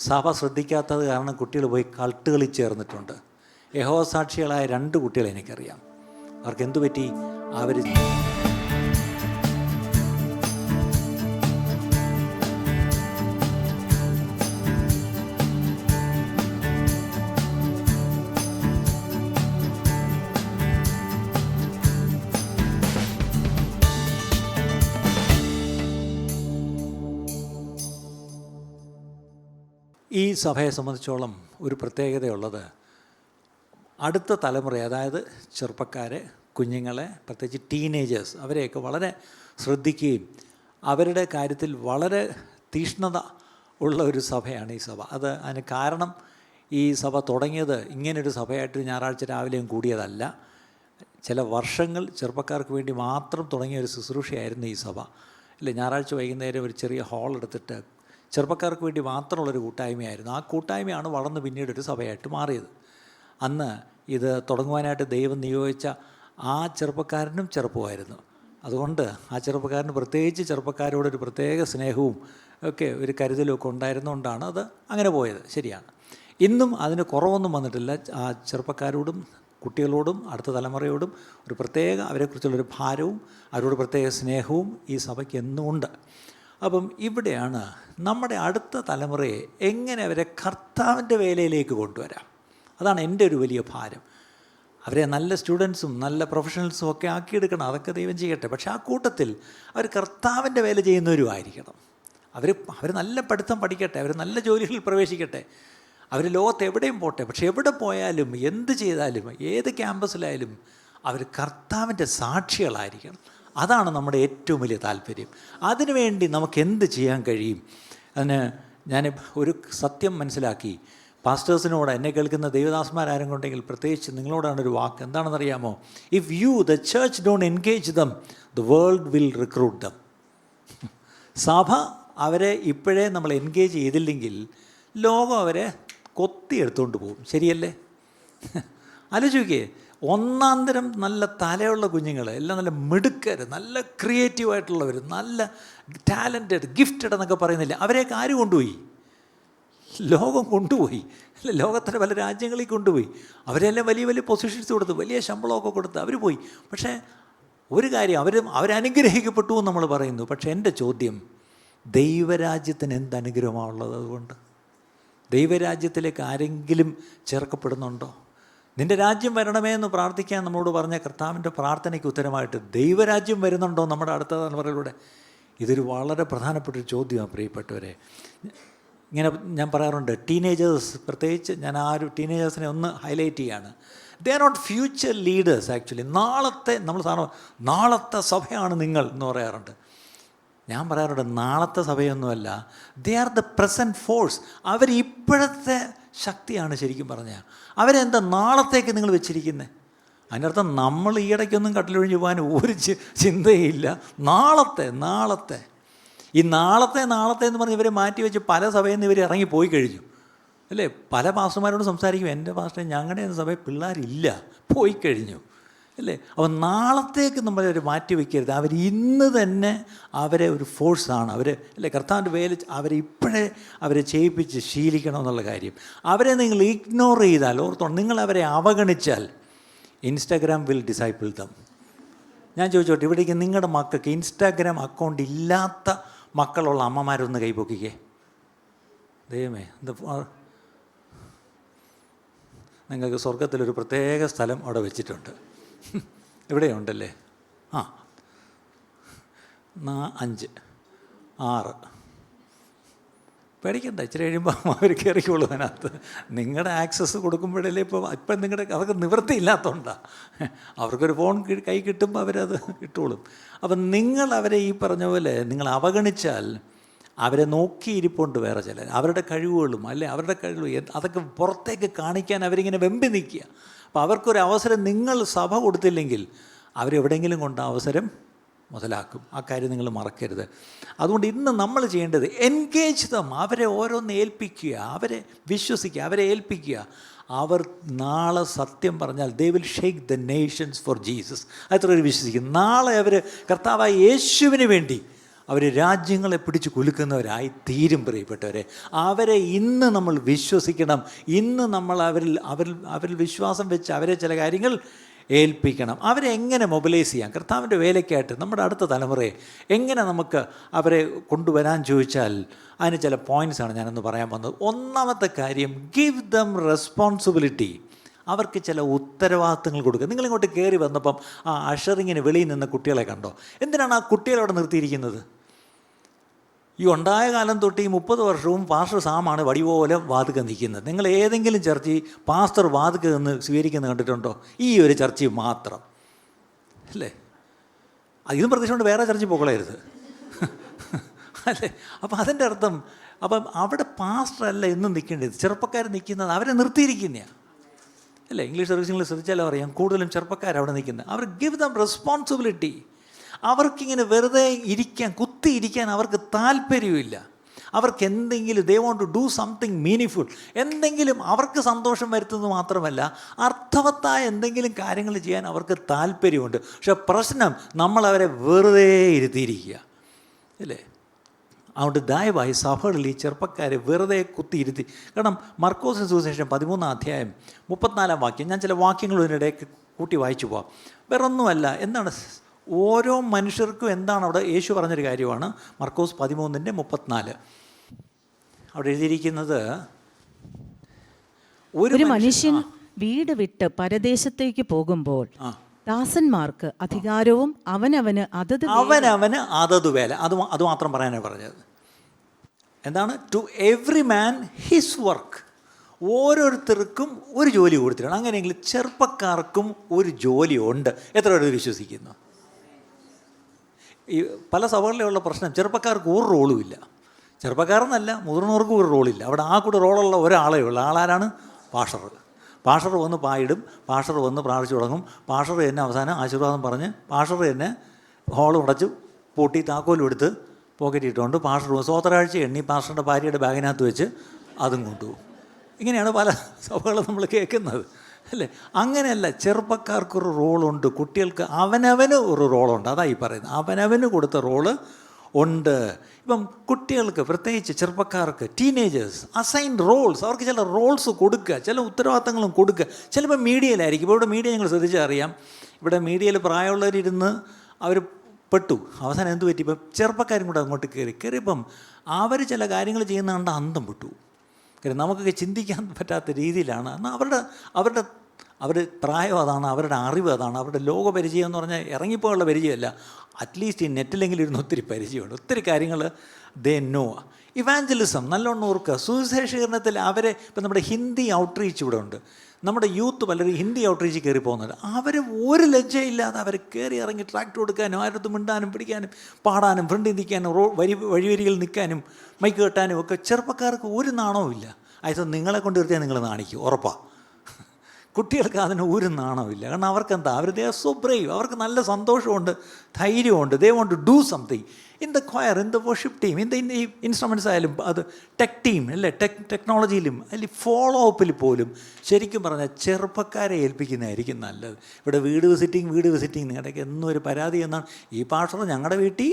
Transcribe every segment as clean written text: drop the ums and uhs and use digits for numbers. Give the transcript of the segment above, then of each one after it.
സഭ ശ്രദ്ധിക്കാത്തത് കാരണം കുട്ടികൾ പോയി കൾട്ടുകളിൽ ചേർന്നിട്ടുണ്ട്. യഹോവ സാക്ഷികളായ 2 കുട്ടികളെ എനിക്കറിയാം. അവർക്ക് എന്തു പറ്റി? അവർ ഈ സഭയെ സംബന്ധിച്ചോളം ഒരു പ്രത്യേകതയുള്ളത്, അടുത്ത തലമുറ, അതായത് ചെറുപ്പക്കാരെ, കുഞ്ഞുങ്ങളെ, പ്രത്യേകിച്ച് ടീനേജേഴ്സ്, അവരെയൊക്കെ വളരെ ശ്രദ്ധിക്കുകയും അവരുടെ കാര്യത്തിൽ വളരെ തീഷ്ണത ഉള്ള ഒരു സഭയാണ് ഈ സഭ. അതിന് കാരണം, ഈ സഭ തുടങ്ങിയത് ഇങ്ങനൊരു സഭയായിട്ട് ഞായറാഴ്ച രാവിലെയും കൂടിയതല്ല. ചില വർഷങ്ങൾ ചെറുപ്പക്കാർക്ക് വേണ്ടി മാത്രം തുടങ്ങിയ ഒരു ശുശ്രൂഷയായിരുന്നു ഈ സഭ. ഇല്ല, ഞായറാഴ്ച വൈകുന്നേരം ഒരു ചെറിയ ഹാൾ എടുത്തിട്ട് ചെറുപ്പക്കാർക്ക് വേണ്ടി മാത്രമുള്ളൊരു കൂട്ടായ്മയായിരുന്നു. ആ കൂട്ടായ്മയാണ് വളർന്ന് പിന്നീട് ഒരു സഭയായിട്ട് മാറിയത്. അന്ന് ഇത് തുടങ്ങുവാനായിട്ട് ദൈവം നിയോഗിച്ച ആ ചെറുപ്പക്കാരനും ചെറുപ്പമായിരുന്നു. അതുകൊണ്ട് ആ ചെറുപ്പക്കാരന് പ്രത്യേകിച്ച് ചെറുപ്പക്കാരോടൊരു പ്രത്യേക സ്നേഹവും ഒക്കെ ഒരു കരുതലും ഒക്കെ ഉണ്ടായിരുന്നുകൊണ്ടാണ് അത് അങ്ങനെ പോയത്. ശരിയാണ്. ഇന്നും അതിന് കുറവൊന്നും വന്നിട്ടില്ല. ആ ചെറുപ്പക്കാരോടും കുട്ടികളോടും അടുത്ത തലമുറയോടും ഒരു പ്രത്യേക, അവരെക്കുറിച്ചുള്ളൊരു ഭാരവും അവരോട് പ്രത്യേക സ്നേഹവും ഈ സഭയ്ക്ക് എന്നും ഉണ്ട്. അപ്പം ഇവിടെയാണ് നമ്മുടെ അടുത്ത തലമുറയെ എങ്ങനെ അവരെ കർത്താവിൻ്റെ വേലയിലേക്ക് കൊണ്ടുവരാം. അതാണ് എൻ്റെ ഒരു വലിയ ഭാരം. അവരെ നല്ല സ്റ്റുഡൻസും നല്ല പ്രൊഫഷണൽസും ഒക്കെ ആക്കിയെടുക്കണം. അതൊക്കെ ദൈവം ചെയ്യട്ടെ. പക്ഷേ ആ കൂട്ടത്തിൽ അവർ കർത്താവിൻ്റെ വേല ചെയ്യുന്നവരും ആയിരിക്കണം. അവർ നല്ല പഠിത്തം പഠിക്കട്ടെ, അവർ നല്ല ജോലികളിൽ പ്രവേശിക്കട്ടെ, അവർ ലോകത്ത് എവിടെയും പോട്ടെ. പക്ഷെ എവിടെ പോയാലും എന്ത് ചെയ്താലും ഏത് ക്യാമ്പസിലായാലും അവർ കർത്താവിൻ്റെ സാക്ഷികളായിരിക്കണം. അതാണ് നമ്മുടെ ഏറ്റവും വലിയ താല്പര്യം. അതിനുവേണ്ടി നമുക്ക് എന്ത് ചെയ്യാൻ കഴിയും? ഞാൻ ഒരു സത്യം മനസ്സിലാക്കി. പാസ്റ്റേഴ്സിനോട്, എന്നെ കേൾക്കുന്ന ദൈവദാസന്മാരാരും കൊണ്ടെങ്കിൽ പ്രത്യേകിച്ച് നിങ്ങളോടാണൊരു വാക്ക്. എന്താണെന്നറിയാമോ? If you the church don't engage dum, the world will recruit dum. സഭ അവരെ ഇപ്പോഴേ നമ്മൾ എൻഗേജ് ചെയ്തില്ലെങ്കിൽ ലോകം അവരെ കൊത്തിയെടുത്തുകൊണ്ട് പോകും. ശരിയല്ലേ? ആലോചിക്കേ, ഒന്നാം തരം നല്ല തലയുള്ള കുഞ്ഞുങ്ങൾ, എല്ലാം നല്ല മിടുക്കർ, നല്ല ക്രിയേറ്റീവായിട്ടുള്ളവർ, നല്ല ടാലൻറ്റഡ്, ഗിഫ്റ്റഡ് എന്നൊക്കെ പറയുന്നില്ല, അവരെയൊക്കെ ആര് കൊണ്ടുപോയി? ലോകം കൊണ്ടുപോയി. അല്ല, ലോകത്തിൻ്റെ പല രാജ്യങ്ങളിൽ കൊണ്ടുപോയി. അവരെല്ലാം വലിയ വലിയ പൊസിഷൻസ് കൊടുത്ത്, വലിയ ശമ്പളമൊക്കെ കൊടുത്ത് അവർ പോയി. പക്ഷേ ഒരു കാര്യം, അവരനുഗ്രഹിക്കപ്പെട്ടു എന്ന് നമ്മൾ പറയുന്നു. പക്ഷേ എൻ്റെ ചോദ്യം, ദൈവരാജ്യത്തിന് എന്ത് അനുഗ്രഹമാണുള്ളത്? അതുകൊണ്ട് ദൈവരാജ്യത്തിലേക്ക് ആരെങ്കിലും ചേർക്കപ്പെടുന്നുണ്ടോ? നിൻ്റെ രാജ്യം വരണമേ എന്ന് പ്രാർത്ഥിക്കാൻ നമ്മളോട് പറഞ്ഞ കർത്താവിൻ്റെ പ്രാർത്ഥനയ്ക്ക് ഉത്തരമായിട്ട് ദൈവരാജ്യം വരുന്നുണ്ടോ നമ്മുടെ അടുത്ത തലമുറയിലൂടെ? ഇതൊരു വളരെ പ്രധാനപ്പെട്ടൊരു ചോദ്യമാണ് പ്രിയപ്പെട്ടവരെ. ഇങ്ങനെ ഞാൻ പറയാറുണ്ട്, ടീനേജേഴ്സ്, പ്രത്യേകിച്ച് ഞാൻ ആ ഒരു ടീനേജേഴ്സിനെ ഒന്ന് ഹൈലൈറ്റ് ചെയ്യാണ്. They are not future leaders. Actually നാളത്തെ സഭയാണ് നിങ്ങൾ എന്ന് പറയാറുണ്ട്. ഞാൻ പറയാറുണ്ട്, നാളത്തെ സഭയൊന്നുമല്ല, they are the present force. അവർ ഇപ്പോഴത്തെ ശക്തിയാണ്. ശരിക്കും പറഞ്ഞാൽ അവരെന്താ നാളത്തേക്ക് നിങ്ങൾ വെച്ചിരിക്കുന്നത്? അതിനർത്ഥം നമ്മൾ ഈയിടയ്ക്കൊന്നും കട്ടിലൊഴിഞ്ഞ് പോകാൻ ഒരു ചിന്തയില്ല. നാളത്തെ ഈ നാളത്തെ എന്ന് പറഞ്ഞ് ഇവരെ മാറ്റി വെച്ച് പല സഭയിൽ നിന്ന് ഇവർ ഇറങ്ങിപ്പോയി കഴിഞ്ഞു അല്ലേ? പല പാസ്റ്റർമാരോട് സംസാരിക്കും, എൻ്റെ പാസ്റ്റർ ഞങ്ങളുടെ സഭയിൽ പിള്ളേരില്ല, പോയി കഴിഞ്ഞു അല്ലേ? അപ്പോൾ നാളത്തേക്ക് നമ്മളവർ മാറ്റി വയ്ക്കരുത്. അവർ ഇന്ന് തന്നെ അവരെ ഒരു ഫോഴ്സാണ്. അല്ലേ, കർത്താവിൻ്റെ വേല അവരെ അവരെ ചെയ്യിപ്പിച്ച് ശീലിക്കണമെന്നുള്ള കാര്യം. അവരെ നിങ്ങൾ ഇഗ്നോർ ചെയ്താൽ, ഓർത്തോണം, നിങ്ങളവരെ അവഗണിച്ചാൽ ഇൻസ്റ്റാഗ്രാം വിൽ ഡിസൈപ്പിൾ ദം. ഞാൻ ചോദിച്ചോട്ടെ, ഇവിടേക്ക് നിങ്ങളുടെ മക്കൾക്ക് ഇൻസ്റ്റാഗ്രാം അക്കൗണ്ട് ഇല്ലാത്ത മക്കളുള്ള അമ്മമാരൊന്ന് കൈപൊക്കിക്കേ. ദൈവമേ, നിങ്ങൾക്ക് സ്വർഗത്തിലൊരു പ്രത്യേക സ്ഥലം അവിടെ വെച്ചിട്ടുണ്ട്. ഇവിടെയുണ്ടല്ലേ? 5, 6 പേടിക്കണ്ട, ഇച്ചിരി കഴിയുമ്പോൾ അവർ കയറിക്കോളൂ അതിനകത്ത്. നിങ്ങളുടെ ആക്സസ് കൊടുക്കുമ്പോഴല്ലേ ഇപ്പം നിങ്ങളുടെ അതൊക്കെ നിവൃത്തിയില്ലാത്തതുകൊണ്ടാണ്. അവർക്കൊരു ഫോൺ കൈ കിട്ടുമ്പോൾ അവരത് ഇട്ടോളും. അപ്പം നിങ്ങളവരെ ഈ പറഞ്ഞ പോലെ നിങ്ങൾ അവഗണിച്ചാൽ അവരെ നോക്കിയിരിപ്പുണ്ട് വേറെ ചിലർ. അവരുടെ കഴിവുകളും അവരുടെ കഴിവ് അതൊക്കെ പുറത്തേക്ക് കാണിക്കാൻ അവരിങ്ങനെ വെമ്പി നിൽക്കുക. അപ്പോൾ അവർക്കൊരു അവസരം നിങ്ങൾ സഭ കൊടുത്തില്ലെങ്കിൽ അവരെവിടെയെങ്കിലും കൊണ്ട് അവസരം മുതലാക്കും. ആ കാര്യം നിങ്ങൾ മറക്കരുത്. അതുകൊണ്ട് ഇന്ന് നമ്മൾ ചെയ്യേണ്ടത് എൻഗേജ് ദം. അവരെ ഓരോന്ന് ഏൽപ്പിക്കുക, അവരെ വിശ്വസിക്കുക, അവരെ ഏൽപ്പിക്കുക. അവർ നാളെ സത്യം പറഞ്ഞാൽ they will shake the Nations four Jesus. അത്ര ഒരു വിശ്വസിക്കും. നാളെ അവർ കർത്താവായ യേശുവിന് വേണ്ടി അവർ രാജ്യങ്ങളെ പിടിച്ച് കുലുക്കുന്നവരായി തീരും പ്രിയപ്പെട്ടവരെ. അവരെ ഇന്ന് നമ്മൾ വിശ്വസിക്കണം. ഇന്ന് നമ്മൾ അവരിൽ വിശ്വാസം വെച്ച് അവരെ ചില കാര്യങ്ങൾ ഏൽപ്പിക്കണം. അവരെ എങ്ങനെ മൊബിലൈസ് ചെയ്യാം കർത്താവിൻ്റെ വേലയ്ക്കായിട്ട് നമ്മുടെ അടുത്ത തലമുറയെ എങ്ങനെ നമുക്ക് അവരെ കൊണ്ടുവരാൻ ചോദിച്ചാൽ അതിന് ചില പോയിൻറ്റ്സാണ് ഞാനൊന്ന് പറയാൻ വന്നത്. ഒന്നാമത്തെ കാര്യം, ഗിവ് ദം റെസ്പോൺസിബിലിറ്റി. അവർക്ക് ചില ഉത്തരവാദിത്തങ്ങൾ കൊടുക്കുക. നിങ്ങളിങ്ങോട്ട് കയറി വന്നപ്പം ആ അഷറിങ്ങിന് വെളിയിൽ നിന്ന് കുട്ടികളെ കണ്ടോ? എന്തിനാണ് ആ കുട്ടികളെ അവിടെ നിർത്തിയിരിക്കുന്നത്? ഈ ഉണ്ടായ കാലം തൊട്ട് ഈ 30 വർഷവും പാസ്റ്റർ സാമാണ് വടി പോലെ വാതുക്ക നിൽക്കുന്നത്. നിങ്ങൾ ഏതെങ്കിലും ചർച്ചയിൽ പാസ്റ്റർ വാതുക്ക നിന്ന് സ്വീകരിക്കുന്നത് കണ്ടിട്ടുണ്ടോ? ഈ ഒരു ചർച്ചയിൽ മാത്രം അല്ലേ? ഇതും പ്രതീക്ഷ കൊണ്ട് വേറെ ചർച്ചയിൽ പോകളയരുത് അല്ലേ? അപ്പം അതിൻ്റെ അർത്ഥം, അപ്പം അവിടെ പാസ്റ്റർ അല്ല എന്നും നിൽക്കേണ്ടത്, ചെറുപ്പക്കാർ നിൽക്കുന്നത് അവരെ നിർത്തിയിരിക്കുന്നതാണ് അല്ലേ? ഇംഗ്ലീഷ് സർവീസുകൾ ശ്രദ്ധിച്ചാലും അറിയാം, കൂടുതലും ചെറുപ്പക്കാർ അവിടെ നിൽക്കുന്നത്. അവർ ഗിവ് ദം റെസ്പോൺസിബിലിറ്റി. അവർക്കിങ്ങനെ വെറുതെ കുത്തിയിരിക്കാൻ അവർക്ക് താല്പര്യമില്ല. അവർക്ക് എന്തെങ്കിലും they want to do something meaningful, എന്തെങ്കിലും അവർക്ക് സന്തോഷം വരുത്തുന്നത് മാത്രമല്ല അർത്ഥവത്തായ എന്തെങ്കിലും കാര്യങ്ങൾ ചെയ്യാൻ അവർക്ക് താല്പര്യമുണ്ട്. പക്ഷെ പ്രശ്നം, നമ്മളവരെ വെറുതെ ഇരുത്തിയിരിക്കുക അല്ലേ? അതുകൊണ്ട് ദയവായി സഭകളിൽ ഈ ചെറുപ്പക്കാരെ വെറുതെ കുത്തിയിരുത്തി. കാരണം മർക്കോസിന് സുവിശേഷം 13-ാം അധ്യായം 34-ാം വാക്യം, ഞാൻ ചില വാക്യങ്ങൾ ഇതിനിടയ്ക്ക് കൂട്ടി വായിച്ചു പോവാം. വേറൊന്നുമല്ല, എന്താണ് ഓരോ മനുഷ്യർക്കും എന്താണ് അവിടെ യേശു പറഞ്ഞൊരു കാര്യമാണ്. മർക്കോസ് 13-34 അവിടെ എഴുതിയിരിക്കുന്നത്, ഒരു മനുഷ്യൻ വീട് വിട്ട് പരദേശത്തേക്ക് പോകുമ്പോൾ ദാസന്മാർക്ക് അധികാരവും അവനവന് അതത് വേല. അത് മാത്രം പറയാനാണ് പറഞ്ഞത്. എന്താണ്? To every man his work. ഓരോരുത്തർക്കും ഒരു ജോലി കൊടുത്തിട്ടാണ്. അങ്ങനെയെങ്കിൽ ചെറുപ്പക്കാർക്കും ഒരു ജോലി ഉണ്ട്. എത്ര പേര് വിശ്വസിക്കുന്നു? ഈ പല സഭകളിലുള്ള പ്രശ്നം, ചെറുപ്പക്കാർക്ക് ഒരു റോളും ഇല്ല. ചെറുപ്പക്കാരെന്നല്ല, മുതിർന്നവർക്കും ഒരു റോളില്ല. അവിടെ ആ കൂടെ റോളുള്ള ഒരാളേ ഉള്ളൂ. ആളാരാണ്? പാസ്റ്റർ. പാസ്റ്റർ വന്ന് പായിടും, പാസ്റ്റർ വന്ന് പ്രാർത്ഥിച്ചു തുടങ്ങും, പാസ്റ്റർ തന്നെ അവസാനം ആശീർവാദം പറഞ്ഞ് പാസ്റ്റർ തന്നെ ഹോൾ ഉടച്ച് പൂട്ടി താക്കോലും എടുത്ത് പോക്കറ്റ് ഇട്ടുകൊണ്ട് പാസ്റ്റർ സ്വോത്രാഴ്ച എണ്ണി പാസ്റ്ററിൻ്റെ ഭാര്യയുടെ ബാഗിനകത്ത് വെച്ച് അതും കൊണ്ടുപോകും. ഇങ്ങനെയാണ് പല സഭകളും നമ്മൾ കേൾക്കുന്നത് അല്ലേ? അങ്ങനെയല്ല, ചെറുപ്പക്കാർക്കൊരു റോളുണ്ട്, കുട്ടികൾക്ക് അവനവന് ഒരു റോളുണ്ട്. അതായി പറയുന്നത്, അവനവന് കൊടുത്ത റോള് ഉണ്ട്. ഇപ്പം കുട്ടികൾക്ക്, പ്രത്യേകിച്ച് ചെറുപ്പക്കാർക്ക്, ടീനേജേഴ്സ്, അസൈൻ റോൾസ്, അവർക്ക് ചില റോൾസ് കൊടുക്കുക, ചില ഉത്തരവാദിത്തങ്ങളും കൊടുക്കുക. ചിലപ്പോൾ മീഡിയയിലായിരിക്കും. ഇപ്പോൾ ഇവിടെ മീഡിയ ഞങ്ങൾ ശ്രദ്ധിച്ചാൽ അറിയാം, ഇവിടെ മീഡിയയിൽ പ്രായമുള്ളവരിരുന്ന് അവർ പെട്ടു. അവസാനം എന്ത് പറ്റി? ഇപ്പം ചെറുപ്പക്കാരും കൂടെ അങ്ങോട്ട് കയറിയപ്പം അവർ ചില കാര്യങ്ങൾ ചെയ്യുന്ന കണ്ട അന്തം വിട്ടു. കാര്യം നമുക്കൊക്കെ ചിന്തിക്കാൻ പറ്റാത്ത രീതിയിലാണ്. എന്നാൽ അവരുടെ പ്രായം അതാണ്, അവരുടെ അറിവ് അതാണ്, അവരുടെ ലോകപരിചയം എന്ന് പറഞ്ഞാൽ ഇറങ്ങിപ്പോയുള്ള പരിചയമല്ല. അറ്റ്ലീസ്റ്റ് ഈ നെറ്റിലെങ്കിലും ഇരുന്ന് ഒത്തിരി പരിചയമുണ്ട്, ഒത്തിരി കാര്യങ്ങൾ ദേ നോ. ഇവാഞ്ചലിസം നല്ലോണം ഓർക്കുക. സുവിശേഷീകരണത്തിൽ അവരെ, ഇപ്പം നമ്മുടെ ഹിന്ദി ഔട്ട്റീച്ച് ഇവിടെ ഉണ്ട്. നമ്മുടെ യൂത്ത് പലരും ഹിന്ദി ഔട്ട്റീച്ച് കയറി പോകുന്നുണ്ട്. അവർ ഒരു ലജ്ജയില്ലാതെ അവർ കയറി ഇറങ്ങി ട്രാക്ട് കൊടുക്കാനും ആരടുത്ത് മിണ്ടാനും പിടിക്കാനും പാടാനും ഫ്രണ്ടിൽ നിൽക്കാനും വഴിവരികളിൽ നിൽക്കാനും മൈക്ക് കെട്ടാനും ഒക്കെ ചെറുപ്പക്കാർക്ക് ഒരു നാണവും ഇല്ല. അത് നിങ്ങളെ കൊണ്ട് നിർത്തിയാൽ നിങ്ങൾ നാണിക്കും, ഉറപ്പാണ്. കുട്ടികൾക്ക് അതിന് ഒരു നാണമില്ല. കാരണം അവർക്കെന്താ, ദേ ആർ സോ ബ്രേവ്. അവർക്ക് നല്ല സന്തോഷമുണ്ട്, ധൈര്യമുണ്ട്. They want to do something in the choir, in the worship team, in ഈ ഇൻസ്ട്രുമെൻറ്റ്സ് ആയാലും, അത് ടെക് ടീം അല്ലേ, ടെക്നോളജിയിലും അല്ലെങ്കിൽ ഫോളോ അപ്പിൽ പോലും ശരിക്കും പറഞ്ഞാൽ ചെറുപ്പക്കാരെ ഏൽപ്പിക്കുന്നതായിരിക്കും നല്ലത്. ഇവിടെ വീട് വിസിറ്റിംഗ് നിങ്ങളുടെയൊക്കെ എന്നും ഒരു പരാതി എന്നാണ്, ഈ പാസ്റ്റർ ഞങ്ങളുടെ വീട്ടിൽ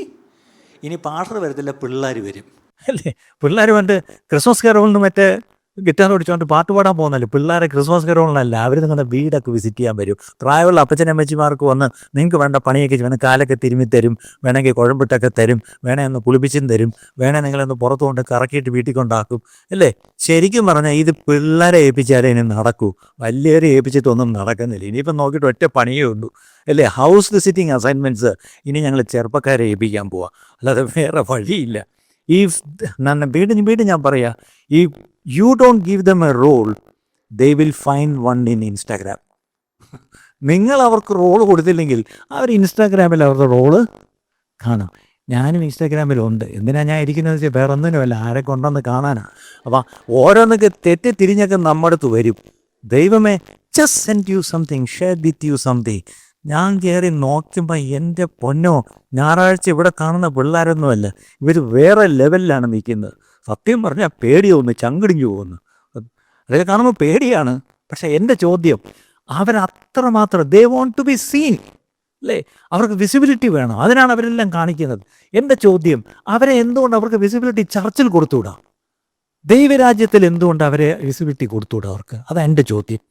ഇനി പാസ്റ്റർ വരത്തില്ല, പിള്ളേർ വരും അല്ലേ? പിള്ളേർ വന്നിട്ട് ക്രിസ്മസ് കരോളിന് മറ്റേ ഗിറ്റാർ ഓടിച്ചുകൊണ്ട് പാട്ട് പാടാൻ പോകുന്നല്ലോ. പിള്ളേരെ ക്രിസ്മസ് കരോളിനല്ല, അവർ നിങ്ങളുടെ വീടൊക്കെ വിസിറ്റ് ചെയ്യാൻ വരും. പ്രായമുള്ള അപ്പച്ചനമ്മച്ചിമാർക്ക് വന്ന് നിങ്ങൾക്ക് വേണ്ട പണിയൊക്കെ വേണം, കാലൊക്കെ തിരുമ്മി തരും, വേണമെങ്കിൽ കുഴമ്പിട്ടൊക്കെ തരും, വേണേ ഒന്ന് പുളിപ്പിച്ചും തരും, വേണേൽ നിങ്ങളൊന്ന് പുറത്തു കൊണ്ട് കറക്കിയിട്ട് വീട്ടിൽ കൊണ്ടാക്കും അല്ലേ? ശരിക്കും പറഞ്ഞാൽ ഇത് പിള്ളേരെ ഏൽപ്പിച്ചാലേ ഇനി നടക്കൂ, വലിയവരെ ഏൽപ്പിച്ചിട്ടൊന്നും നടക്കുന്നില്ല. ഇനിയിപ്പം നോക്കിയിട്ട് ഒറ്റ പണിയേ ഉള്ളൂ അല്ലേ? ഹൗസ് വിസിറ്റിംഗ് അസൈൻമെൻറ്റ്സ് ഇനി ഞങ്ങൾ ചെറുപ്പക്കാരെ ഏൽപ്പിക്കാൻ പോവാം, അല്ലാതെ വേറെ വഴിയില്ല. ഈ വീട് ഞാൻ പറയാം, ഈ you don't give them a role, they will find one in Instagram. നിങ്ങൾ അവർക്ക് റോള് കൊടുത്തില്ലെങ്കിൽ അവർ ഇൻസ്റ്റാഗ്രാമിൽ അവരുടെ റോള് കാണാം. ഞാനും ഇൻസ്റ്റാഗ്രാമിലുണ്ട്. എന്തിനാണ് ഞാൻ ഇരിക്കുന്നത് വെച്ചാൽ വേറെ ഒന്നിനുമല്ല, ആരെ കൊണ്ടെന്ന് കാണാനാണ്. അപ്പം ഓരോന്നൊക്കെ തെറ്റി തിരിഞ്ഞൊക്കെ നമ്മുടെ അടുത്ത് വരും. ദൈവമേ, just send you something, share with you something. ഞാൻ കയറി നോക്കുമ്പോൾ എൻ്റെ പൊന്നോ, ഞായറാഴ്ച ഇവിടെ കാണുന്ന പിള്ളേരൊന്നുമല്ല, ഇവർ വേറെ ലെവലിലാണ് നിൽക്കുന്നത്. സത്യം പറഞ്ഞാൽ പേടിയൊന്ന് ചങ്കിടിഞ്ഞു പോകുന്നു. അതൊക്കെ കാണുമ്പോൾ പേടിയാണ്. പക്ഷേ എൻ്റെ ചോദ്യം, അവരത്രമാത്രം ദേ വോണ്ട് ടു ബി സീൻ. അല്ലേ? അവർക്ക് വിസിബിലിറ്റി വേണം. അതിനാണ് അവരെല്ലാം കാണിക്കുന്നത്. എൻ്റെ ചോദ്യം, അവരെ എന്തുകൊണ്ട് അവർക്ക് വിസിബിലിറ്റി ചർച്ചിൽ കൊടുത്തുകൂടാ? ദൈവരാജ്യത്തിൽ എന്തുകൊണ്ട് അവരെ വിസിബിലിറ്റി കൊടുത്തുകൂടാ അവർക്ക്? അതാണ് എൻ്റെ ചോദ്യം,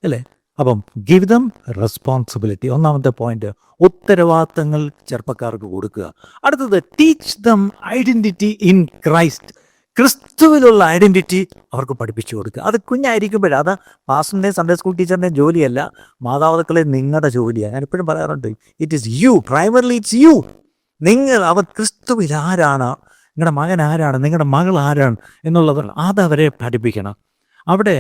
അല്ലേ? അപ്പം ഗിവ് ദം റെസ്പോൺസിബിലിറ്റി. ഒന്നാമത്തെ പോയിന്റ്, ഉത്തരവാദിത്തങ്ങൾ ചെറുപ്പക്കാർക്ക് കൊടുക്കുക. അടുത്തത്, teach them identity in Christ. ക്രിസ്തുവിലുള്ള ഐഡൻറ്റിറ്റി അവർക്ക് പഠിപ്പിച്ചു കൊടുക്കുക. അത് കുഞ്ഞായിരിക്കുമ്പോഴേ, അത് പാസ്റ്ററിൻ്റെയും സൺഡേ സ്കൂൾ ടീച്ചറിൻ്റെയും ജോലിയല്ല, മാതാപിതാക്കളെ നിങ്ങളുടെ ജോലിയാണ്. ഞാൻ എപ്പോഴും പറയാറുണ്ട്, it is you, primarily it's you. അവർ ക്രിസ്തുവിൽ ആരാണ്, നിങ്ങളുടെ മകൻ ആരാണ്, നിങ്ങളുടെ മകൾ ആരാണ് എന്നുള്ളത് അതവരെ പഠിപ്പിക്കണം. അവിടെ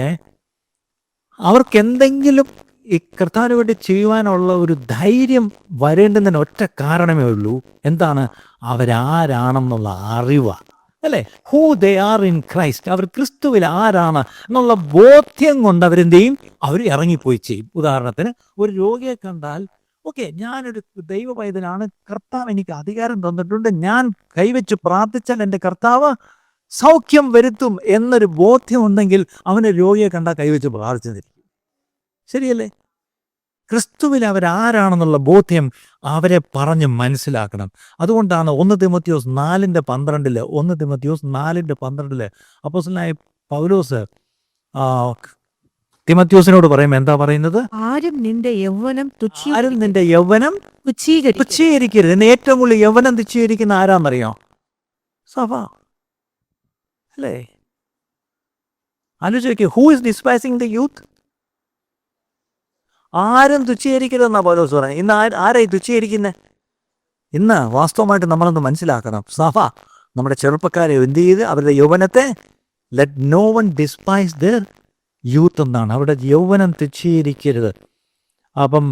അവർക്ക് എന്തെങ്കിലും ഈ കർത്താവിന് വേണ്ടി ചെയ്യുവാനുള്ള ഒരു ധൈര്യം വരേണ്ടുന്നതിന് ഒറ്റ കാരണമേ ഉള്ളൂ. എന്താണ്? അവരാരാണെന്നുള്ള അറിവാണ്, അല്ലേ? Who they are in Christ. അവർ ക്രിസ്തുവിൽ ആരാണ് എന്നുള്ള ബോധ്യം കൊണ്ട് അവരെന്ത് ചെയ്യും? അവർ ഇറങ്ങിപ്പോയി ചെയ്യും. ഉദാഹരണത്തിന്, ഒരു രോഗിയെ കണ്ടാൽ, ഓക്കെ, ഞാനൊരു ദൈവ പൈതലാണ്, കർത്താവ് എനിക്ക് അധികാരം തന്നിട്ടുണ്ട്, ഞാൻ കൈവച്ച് പ്രാർത്ഥിച്ചാൽ എൻ്റെ കർത്താവ് സൗഖ്യം വരുത്തും എന്നൊരു ബോധ്യം ഉണ്ടെങ്കിൽ അവന് രോഗിയെ കണ്ടാൽ കൈവച്ച് പ്രാർത്ഥിച്ചിരിക്കും. ശരിയല്ലേ? ക്രിസ്തുവിൽ അവരാരാണെന്നുള്ള ബോധ്യം അവരെ പറഞ്ഞ് മനസ്സിലാക്കണം. അതുകൊണ്ടാണ് 1 തിമോത്തിയോസ് 4:12 1 തിമോത്തിയോസ് 4:12 അപ്പോസ്തലനായ പൗലോസ് തിമോത്തിയോസിനോട് പറയുമ്പോൾ എന്താ പറയുന്നത്? ആരും നിന്റെ യൗവനം തുച്ഛീകരിക്കരുത്. എന്ന് ഏറ്റവും കൂടുതൽ യൗവനം തുച്ഛീകരിക്കുന്ന ആരാന്നറിയോ? സഭ, അല്ലേ? ആലോചിക്കുക, who is despising the youth? ആരും തുച്ഛീകരിക്കരുതെന്നാ പൗലോസ് പറഞ്ഞത്. ഇന്ന് ആരായി തുച്ഛീകരിക്കുന്നത്? ഇന്ന് വാസ്തവമായിട്ട് നമ്മളൊന്ന് മനസ്സിലാക്കണം. സഭ നമ്മുടെ ചെറുപ്പക്കാരെ എന്ത് ചെയ്ത് അവരുടെ യൗവനത്തെ, let no one despise their youth എന്നാണ്. അവരുടെ യൗവനം തുച്ഛീകരിക്കരുത്. അപ്പം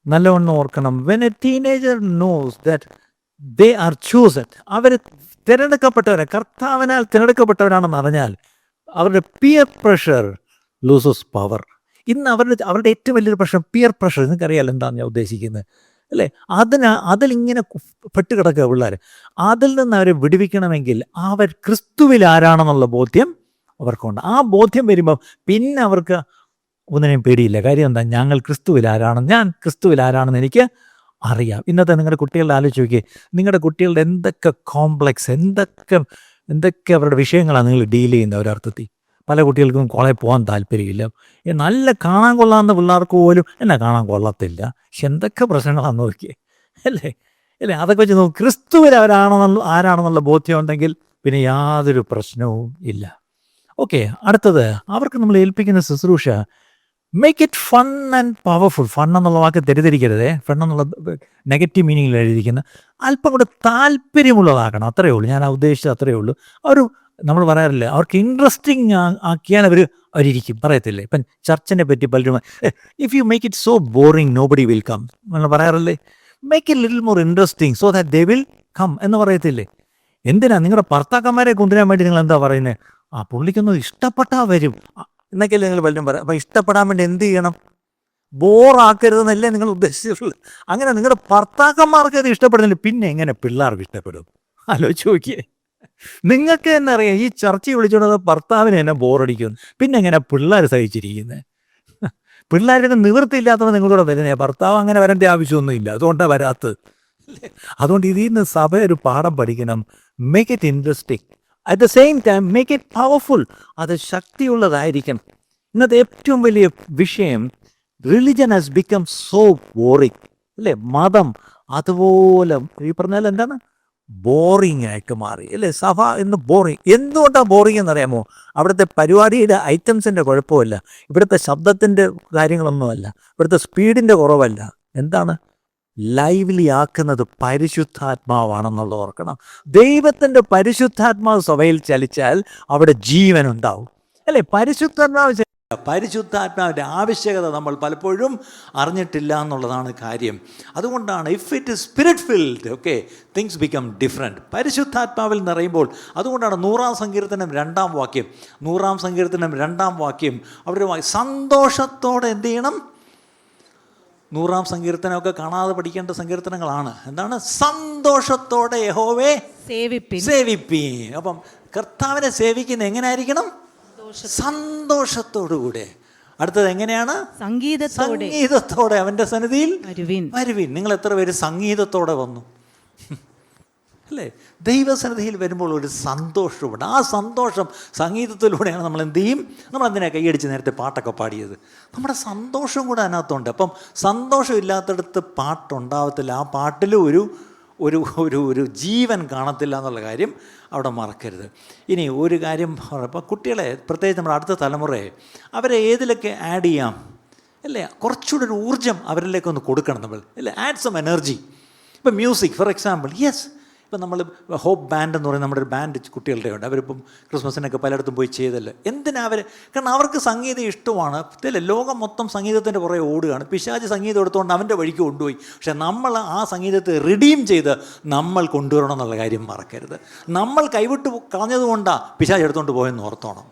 നല്ലവണ്ണം ഓർക്കണം, when a teenager knows that they are chosen, അവർ തിരഞ്ഞെടുക്കപ്പെട്ടവരെ, കർത്താവിനാൽ തിരഞ്ഞെടുക്കപ്പെട്ടവരാണെന്ന് അറിഞ്ഞാൽ അവരുടെ പിയർ പ്രഷർ ലൂസസ് പവർ. ഇന്ന് അവരുടെ ഏറ്റവും വലിയൊരു പ്രശ്നം പിയർ പ്രഷർ. നിങ്ങൾക്കറിയാമല്ലോ എന്താണ് ഞാൻ ഉദ്ദേശിക്കുന്നത്, അല്ലേ? അതിലിങ്ങനെ പെട്ടുകിടക്കുക പിള്ളേർ. അതിൽ നിന്ന് അവരെ വിടുവിക്കണമെങ്കിൽ അവർ ക്രിസ്തുവിൽ ആരാണെന്നുള്ള ബോധ്യം അവർക്കുണ്ട്. ആ ബോധ്യം വരുമ്പോൾ പിന്നെ അവർക്ക് ഒന്നിനെയും പേടിയില്ല. കാര്യം എന്താ? ഞാൻ ക്രിസ്തുവിൽ ആരാണെന്ന് എനിക്ക് അറിയാം. ഇന്നത്തെ നിങ്ങളുടെ കുട്ടികളുടെ ആലോചിച്ച് നോക്കിയേ, നിങ്ങളുടെ കുട്ടികളുടെ എന്തൊക്കെ കോംപ്ലക്സ്, എന്തൊക്കെ അവരുടെ വിഷയങ്ങളാണ് നിങ്ങൾ ഡീൽ ചെയ്യുന്നത്. ഒരർത്ഥത്തിൽ പല കുട്ടികൾക്കും കോളേജിൽ പോകാൻ താല്പര്യമില്ല. നല്ല കാണാൻ കൊള്ളാവുന്ന പിള്ളേർക്ക് പോലും എന്നെ കാണാൻ കൊള്ളത്തില്ല. പക്ഷെ എന്തൊക്കെ പ്രശ്നങ്ങളാണെന്ന് നോക്കിയേ, അല്ലേ? അതൊക്കെ വെച്ച് നോക്കും. ക്രിസ്തുവിൽ ആരാണെന്നുള്ള ബോധ്യം ഉണ്ടെങ്കിൽ പിന്നെ യാതൊരു പ്രശ്നവും ഇല്ല. ഓക്കെ, അടുത്തത്, അവർക്ക് നമ്മൾ ഏൽപ്പിക്കുന്ന ശുശ്രൂഷ, make it fun and powerful. Fun എന്നുള്ള വാക്ക് തെറ്റിദ്ധരിക്കരുതേ. ഫൺ എന്നുള്ള നെഗറ്റീവ് മീനിങ്ങിൽ എഴുതിയിരിക്കുന്ന അല്പം കൂടെ താല്പര്യമുള്ളതാക്കണം. അത്രയേ ഉള്ളൂ. ഞാൻ ഉദ്ദേശിച്ചത് അത്രയേ ഉള്ളൂ. നമ്മൾ പറയാറില്ല, അവർക്ക് ഇൻട്രസ്റ്റിംഗ് ആക്കിയാൽ അവരിരിക്കും. പറയത്തില്ലേ, ഇപ്പം ചർച്ചിനെ പറ്റി പലരും, if you make it so boring nobody will come നമ്മൾ പറയാറില്ലേ? Make it little more interesting so that they will come എന്ന് പറയത്തില്ലേ? എന്തിനാ നിങ്ങളുടെ ഭർത്താക്കന്മാരെ കൊണ്ടുവരാൻ വേണ്ടി നിങ്ങൾ എന്താ പറയുന്നത്? പുള്ളിക്കൊന്നും ഇഷ്ടപ്പെട്ടാൽ വരും എന്നൊക്കെയല്ലേ നിങ്ങൾ പലരും പറയാം. അപ്പം ഇഷ്ടപ്പെടാൻ വേണ്ടി എന്ത് ചെയ്യണം? ബോറാക്കരുതെന്നല്ലേ നിങ്ങൾ ഉദ്ദേശിച്ചിട്ടുള്ളത്. അങ്ങനെ നിങ്ങളുടെ ഭർത്താക്കന്മാർക്ക് അത് ഇഷ്ടപ്പെടുന്നില്ല, പിന്നെ എങ്ങനെ പിള്ളേർക്ക് ഇഷ്ടപ്പെടും? ആലോചിച്ച് നോക്കിയേ. നിങ്ങൾക്ക് തന്നെ അറിയാം, ഈ ചർച്ചയിൽ വിളിച്ചുകൊണ്ടത് ഭർത്താവിന് തന്നെ ബോറടിക്കും, പിന്നെ എങ്ങനെ പിള്ളേർ സഹിച്ചിരിക്കുന്നത്? പിള്ളേരുടെ നിവൃത്തിയില്ലാത്തവർ നിങ്ങളോട് വരുന്നത്. ഭർത്താവ് അങ്ങനെ വരേണ്ട ആവശ്യമൊന്നുമില്ല, അതുകൊണ്ടാണ് വരാത്തത്. അതുകൊണ്ട് ഇതിൽ നിന്ന് സഭ ഒരു പാഠം പഠിക്കണം. Make it interesting, at the same time make it powerful. അത് ശക്തിയുള്ളതായിരിക്കണം. ഇന്നത്തെ ഏറ്റവും വലിയ വിഷയം, religion has become so boring, അല്ലേ? മതം അതുപോലെ ഈ പറഞ്ഞാൽ എന്താണ്, ബോറിങ് ആയിട്ട് മാറി, അല്ലേ? സഭ എന്ന് ബോറിങ്. എന്തുകൊണ്ടാണ് ബോറിങ് എന്നറിയാമോ? അവിടുത്തെ പരിപാടിയുടെ ഐറ്റംസിൻ്റെ കുഴപ്പമില്ല, ഇവിടുത്തെ ശബ്ദത്തിൻ്റെ കാര്യങ്ങളൊന്നുമല്ല, ഇവിടുത്തെ സ്പീഡിൻ്റെ കുറവല്ല. എന്താണ് ലൈവ്ലി ആക്കുന്നത്? പരിശുദ്ധാത്മാവാണെന്നുള്ളത് ഓർക്കണം. ദൈവത്തിൻ്റെ പരിശുദ്ധാത്മാവ് സഭയിൽ ചലിച്ചാൽ അവിടെ ജീവനുണ്ടാവും, അല്ലേ? പരിശുദ്ധാത്മാവിൻ്റെ ആവശ്യകത നമ്മൾ പലപ്പോഴും അറിഞ്ഞിട്ടില്ല എന്നുള്ളതാണ് കാര്യം. അതുകൊണ്ടാണ് if it is spirit filled, okay, things become different. പരിശുദ്ധാത്മാവിൽ നിറയുമ്പോൾ, അതുകൊണ്ടാണ് 100-ാം സങ്കീർത്തനം 2-ാം വാക്യം, 100-ാം സങ്കീർത്തനം 2-ാം വാക്യം അവരുടെ സന്തോഷത്തോടെ എന്ത് ചെയ്യണം? 100-ാം സങ്കീർത്തനമൊക്കെ കാണാതെ പഠിക്കേണ്ട സങ്കീർത്തനങ്ങളാണ്. എന്താണ്? സന്തോഷത്തോടെ യഹോവയെ സേവിപ്പീൻ. അപ്പം കർത്താവിനെ സേവിക്കുന്ന എങ്ങനെയായിരിക്കണം? സന്തോഷത്തോടുകൂടെ. അടുത്തത് എങ്ങനെയാണ്? സംഗീതത്തോടെ അവൻ്റെ സന്നിധിയിൽ വരുവിൻ. നിങ്ങൾ എത്ര പേര് സംഗീതത്തോടെ വന്നു? അല്ലേ? ദൈവസന്നിധിയിൽ വരുമ്പോൾ ഒരു സന്തോഷമുണ്ട്. ആ സന്തോഷം സംഗീതത്തിലൂടെയാണ് നമ്മൾ എന്ത് ചെയ്യും? നമ്മൾ എന്തിനാ കൈയടിച്ച് നേരത്തെ പാട്ടൊക്കെ പാടിയത്? നമ്മുടെ സന്തോഷം കൂടെ അതിനകത്തുണ്ട്. അപ്പം സന്തോഷം ഇല്ലാത്തടത്ത് പാട്ടുണ്ടാവത്തില്ല. ആ പാട്ടിൽ ഒരു ഒരു ഒരു ഒരു ജീവൻ കാണത്തില്ല എന്നുള്ള കാര്യം അവിടെ മറക്കരുത്. ഇനി ഒരു കാര്യം പറഞ്ഞപ്പോൾ കുട്ടികളെ, പ്രത്യേകിച്ച് നമ്മുടെ അടുത്ത തലമുറയെ, അവരെ ഏതിലൊക്കെ ആഡ് ചെയ്യാം അല്ലേ? കുറച്ചുകൂടെ ഒരു ഊർജ്ജം അവരിലേക്കൊന്ന് കൊടുക്കണം നമ്മൾ അല്ലേ? Add some energy. ഇപ്പം മ്യൂസിക് ഫോർ എക്സാമ്പിൾ. യെസ്, ഇപ്പം നമ്മൾ ഹോപ്പ് ബാൻഡ് എന്ന് പറയുന്ന നമ്മുടെ ഒരു ബാൻഡ് കുട്ടികളുടെ ഉണ്ട്. അവരിപ്പം ക്രിസ്മസിനൊക്കെ പലയിടത്തും പോയി ചെയ്തല്ലോ. എന്തിനാ അവർ? കാരണം അവർക്ക് സംഗീതം ഇഷ്ടമാണ്. ഇതല്ലേ, ലോകം മൊത്തം സംഗീതത്തിൻ്റെ പുറകെ ഓടുകയാണ്. പിശാച് സംഗീതം എടുത്തുകൊണ്ട് അവൻ്റെ വഴിക്ക് കൊണ്ടുപോയി. പക്ഷേ നമ്മൾ ആ സംഗീതത്തെ റിഡീം ചെയ്ത് നമ്മൾ കൊണ്ടുവരണം എന്നുള്ള കാര്യം മറക്കരുത്. നമ്മൾ കൈവിട്ട് കളഞ്ഞതുകൊണ്ടാണ് പിശാച് എടുത്തുകൊണ്ട് പോയെന്ന് ഓർത്തോണം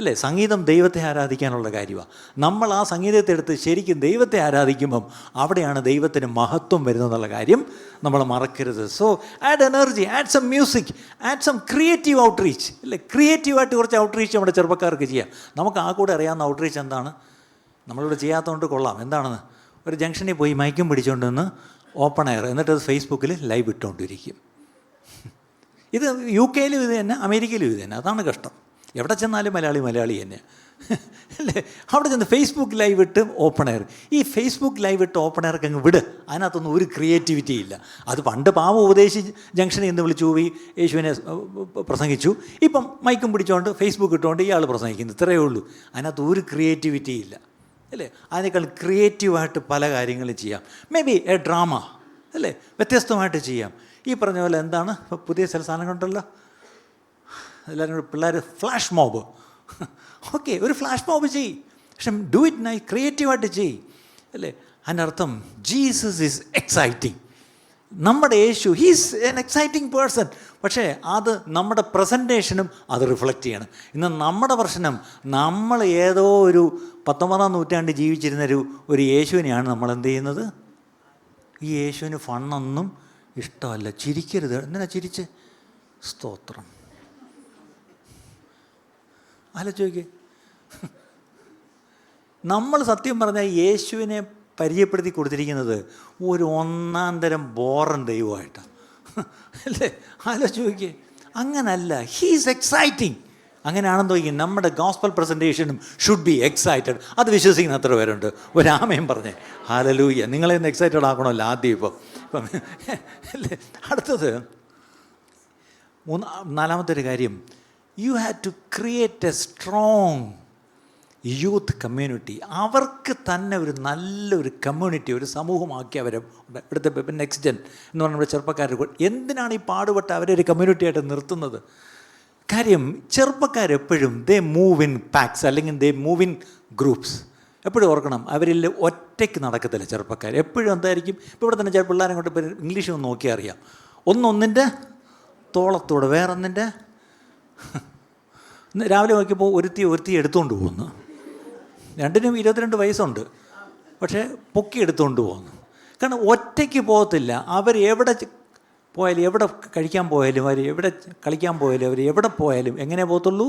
അല്ലേ? സംഗീതം ദൈവത്തെ ആരാധിക്കാനുള്ള കാര്യമാണ്. നമ്മൾ ആ സംഗീതത്തെ എടുത്ത് ശരിക്കും ദൈവത്തെ ആരാധിക്കുമ്പം അവിടെയാണ് ദൈവത്തിന് മഹത്വം വരുന്നതെന്നുള്ള കാര്യം നമ്മൾ മറക്കരുത്. So add energy, add some music, add some creative outreach അല്ലേ? ക്രിയേറ്റീവായിട്ട് കുറച്ച് ഔട്ട്റീച്ച് നമ്മുടെ ചെറുപ്പക്കാർക്ക് ചെയ്യാം. നമുക്ക് ആ കൂടെ അറിയാവുന്ന ഔട്ട്റീച്ച് എന്താണ്? നമ്മളിവിടെ ചെയ്യാത്തതുകൊണ്ട് കൊള്ളാം. എന്താണെന്ന്? ഒരു ജംഗ്ഷനിൽ പോയി മൈക്കും പിടിച്ചുകൊണ്ട് നിന്ന് ഓപ്പൺ എയർ, എന്നിട്ട് അത് ഫേസ്ബുക്കിൽ ലൈവ് ഇട്ടുകൊണ്ടിരിക്കും. ഇത് UK ഇത് തന്നെ, അമേരിക്കയിലും ഇത് തന്നെ. അതാണ് കഷ്ടം. എവിടെ ചെന്നാലും മലയാളി തന്നെ അല്ലേ? അവിടെ ചെന്ന് ഫേസ്ബുക്ക് ലൈവ് ഇട്ട് ഓപ്പൺ എയർ. ഈ ഫേസ്ബുക്ക് ലൈവ് ഇട്ട് ഓപ്പൺ എയർക്ക് അങ്ങ് വിട്. അതിനകത്തൊന്നും ഒരു ക്രിയേറ്റിവിറ്റി ഇല്ല. അത് പണ്ട് പാവം ഉപദേശി ജംഗ്ഷനിൽ നിന്ന് വിളിച്ചു പോയി യേശുവിനെ പ്രസംഗിച്ചു. ഇപ്പം മൈക്കും പിടിച്ചുകൊണ്ട് ഫേസ്ബുക്ക് ഇട്ടുകൊണ്ട് ഇയാൾ പ്രസംഗിക്കുന്നു. ഇത്രയേ ഉള്ളൂ. അതിനകത്ത് ഒരു ക്രിയേറ്റിവിറ്റി ഇല്ല അല്ലേ? അതിനേക്കാൾ ക്രിയേറ്റീവായിട്ട് പല കാര്യങ്ങളും ചെയ്യാം. മേ ബി എ ഡ്രാമ അല്ലേ? വ്യത്യസ്തമായിട്ട് ചെയ്യാം. ഈ പറഞ്ഞ പോലെ എന്താണ് ഇപ്പോൾ പുതിയ ചില സാധനങ്ങളുണ്ടല്ലോ, എല്ലാവരും കൂടി പിള്ളേർ ഫ്ലാഷ് മോബ്. ഓക്കെ, ഒരു ഫ്ലാഷ് മോബ് ചെയ്യ്, പക്ഷെ ഡു ഇറ്റ് ക്രിയേറ്റീവായിട്ട് ചെയ്യ് അല്ലേ? അതിൻ്റെ അർത്ഥം ജീസസ് ഈസ് എക്സൈറ്റിംഗ്. നമ്മുടെ യേശു ഹീസ് എൻ എക്സൈറ്റിംഗ് പേഴ്സൺ. പക്ഷേ അത് നമ്മുടെ പ്രസൻറ്റേഷനും അത് റിഫ്ലക്റ്റ് ചെയ്യണം. ഇന്ന് നമ്മുടെ പ്രശ്നം, നമ്മൾ ഏതോ ഒരു 19-ാം നൂറ്റാണ്ടിൽ ജീവിച്ചിരുന്ന ഒരു യേശുവിനെയാണ് നമ്മൾ എന്ത് ചെയ്യുന്നത്? ഈ യേശുവിന് ഫണ്ണൊന്നും ഇഷ്ടമല്ല. ചിരിക്കരുത്. എന്തിനാ ചിരിച്ച്? സ്തോത്രം. ആലോചിക്കേ, നമ്മൾ സത്യം പറഞ്ഞാൽ യേശുവിനെ പരിചയപ്പെടുത്തി കൊടുത്തിരിക്കുന്നത് ഒരു ഒന്നാം തരം ബോറൻ ദൈവമായിട്ടാണ് അല്ലേ? ആലോചിക്കേ, അങ്ങനല്ല. He's exciting. അങ്ങനെയാണെന്ന് തോന്നി നമ്മുടെ ഗോസ്പൽ പ്രസൻറ്റേഷനും ഷുഡ് ബി എക്സൈറ്റഡ്. അത് വിശ്വസിക്കുന്ന എത്ര പേരുണ്ട്? ഒരാമയും പറഞ്ഞേ. ഹല്ലേലൂയ. നിങ്ങളെ ഒന്ന് എക്സൈറ്റഡ് ആക്കണമല്ലോ ആദ്യം. ഇപ്പം അല്ലേ? അടുത്തത് നാലാമത്തെ ഒരു കാര്യം, you had to create a strong youth community. അവർക്ക് തന്നെ ഒരു നല്ലൊരു കമ്മ്യൂണിറ്റി, ഒരു സമൂഹമാക്കി അവരെ ഇവിടുത്തെ നെക്സ്റ്റ് ജെൻ എന്ന് പറഞ്ഞ നമ്മുടെ ചെറുപ്പക്കാർ എന്തിനാണ് ഈ പാടുപെട്ട് അവരെ ഒരു കമ്മ്യൂണിറ്റിയായിട്ട് നിർത്തുന്നത്? കാര്യം ചെറുപ്പക്കാരെപ്പോഴും ദേ മൂവ് ഇൻ പാക്സ് അല്ലെങ്കിൽ ദേ മൂവ് ഇൻ ഗ്രൂപ്പ്സ്. എപ്പോഴും ഓർക്കണം, അവരിൽ ഒറ്റയ്ക്ക് നടക്കത്തില്ല ചെറുപ്പക്കാർ. എപ്പോഴും എന്തായിരിക്കും? ഇപ്പോൾ ഇവിടെ തന്നെ ചില പിള്ളേരെ കൊണ്ട് ഇപ്പോൾ ഇംഗ്ലീഷ് ഒന്ന് നോക്കിയാൽ അറിയാം. ഒന്നൊന്നിൻ്റെ തോളത്തോടെ വേറൊന്നിൻ്റെ. രാവിലെ നോക്കിയപ്പോൾ ഒരുത്തി എടുത്തുകൊണ്ട് പോകുന്നു. രണ്ടിനും 22 വയസ്സുണ്ട്, പക്ഷേ പൊക്കി എടുത്തുകൊണ്ട് പോകുന്നു. കാരണം ഒറ്റയ്ക്ക് പോകത്തില്ല. അവർ എവിടെ പോയാലും, എവിടെ കഴിക്കാൻ പോയാലും, അവർ എവിടെ കളിക്കാൻ പോയാലും, അവർ എവിടെ പോയാലും എങ്ങനെ പോകത്തുള്ളൂ?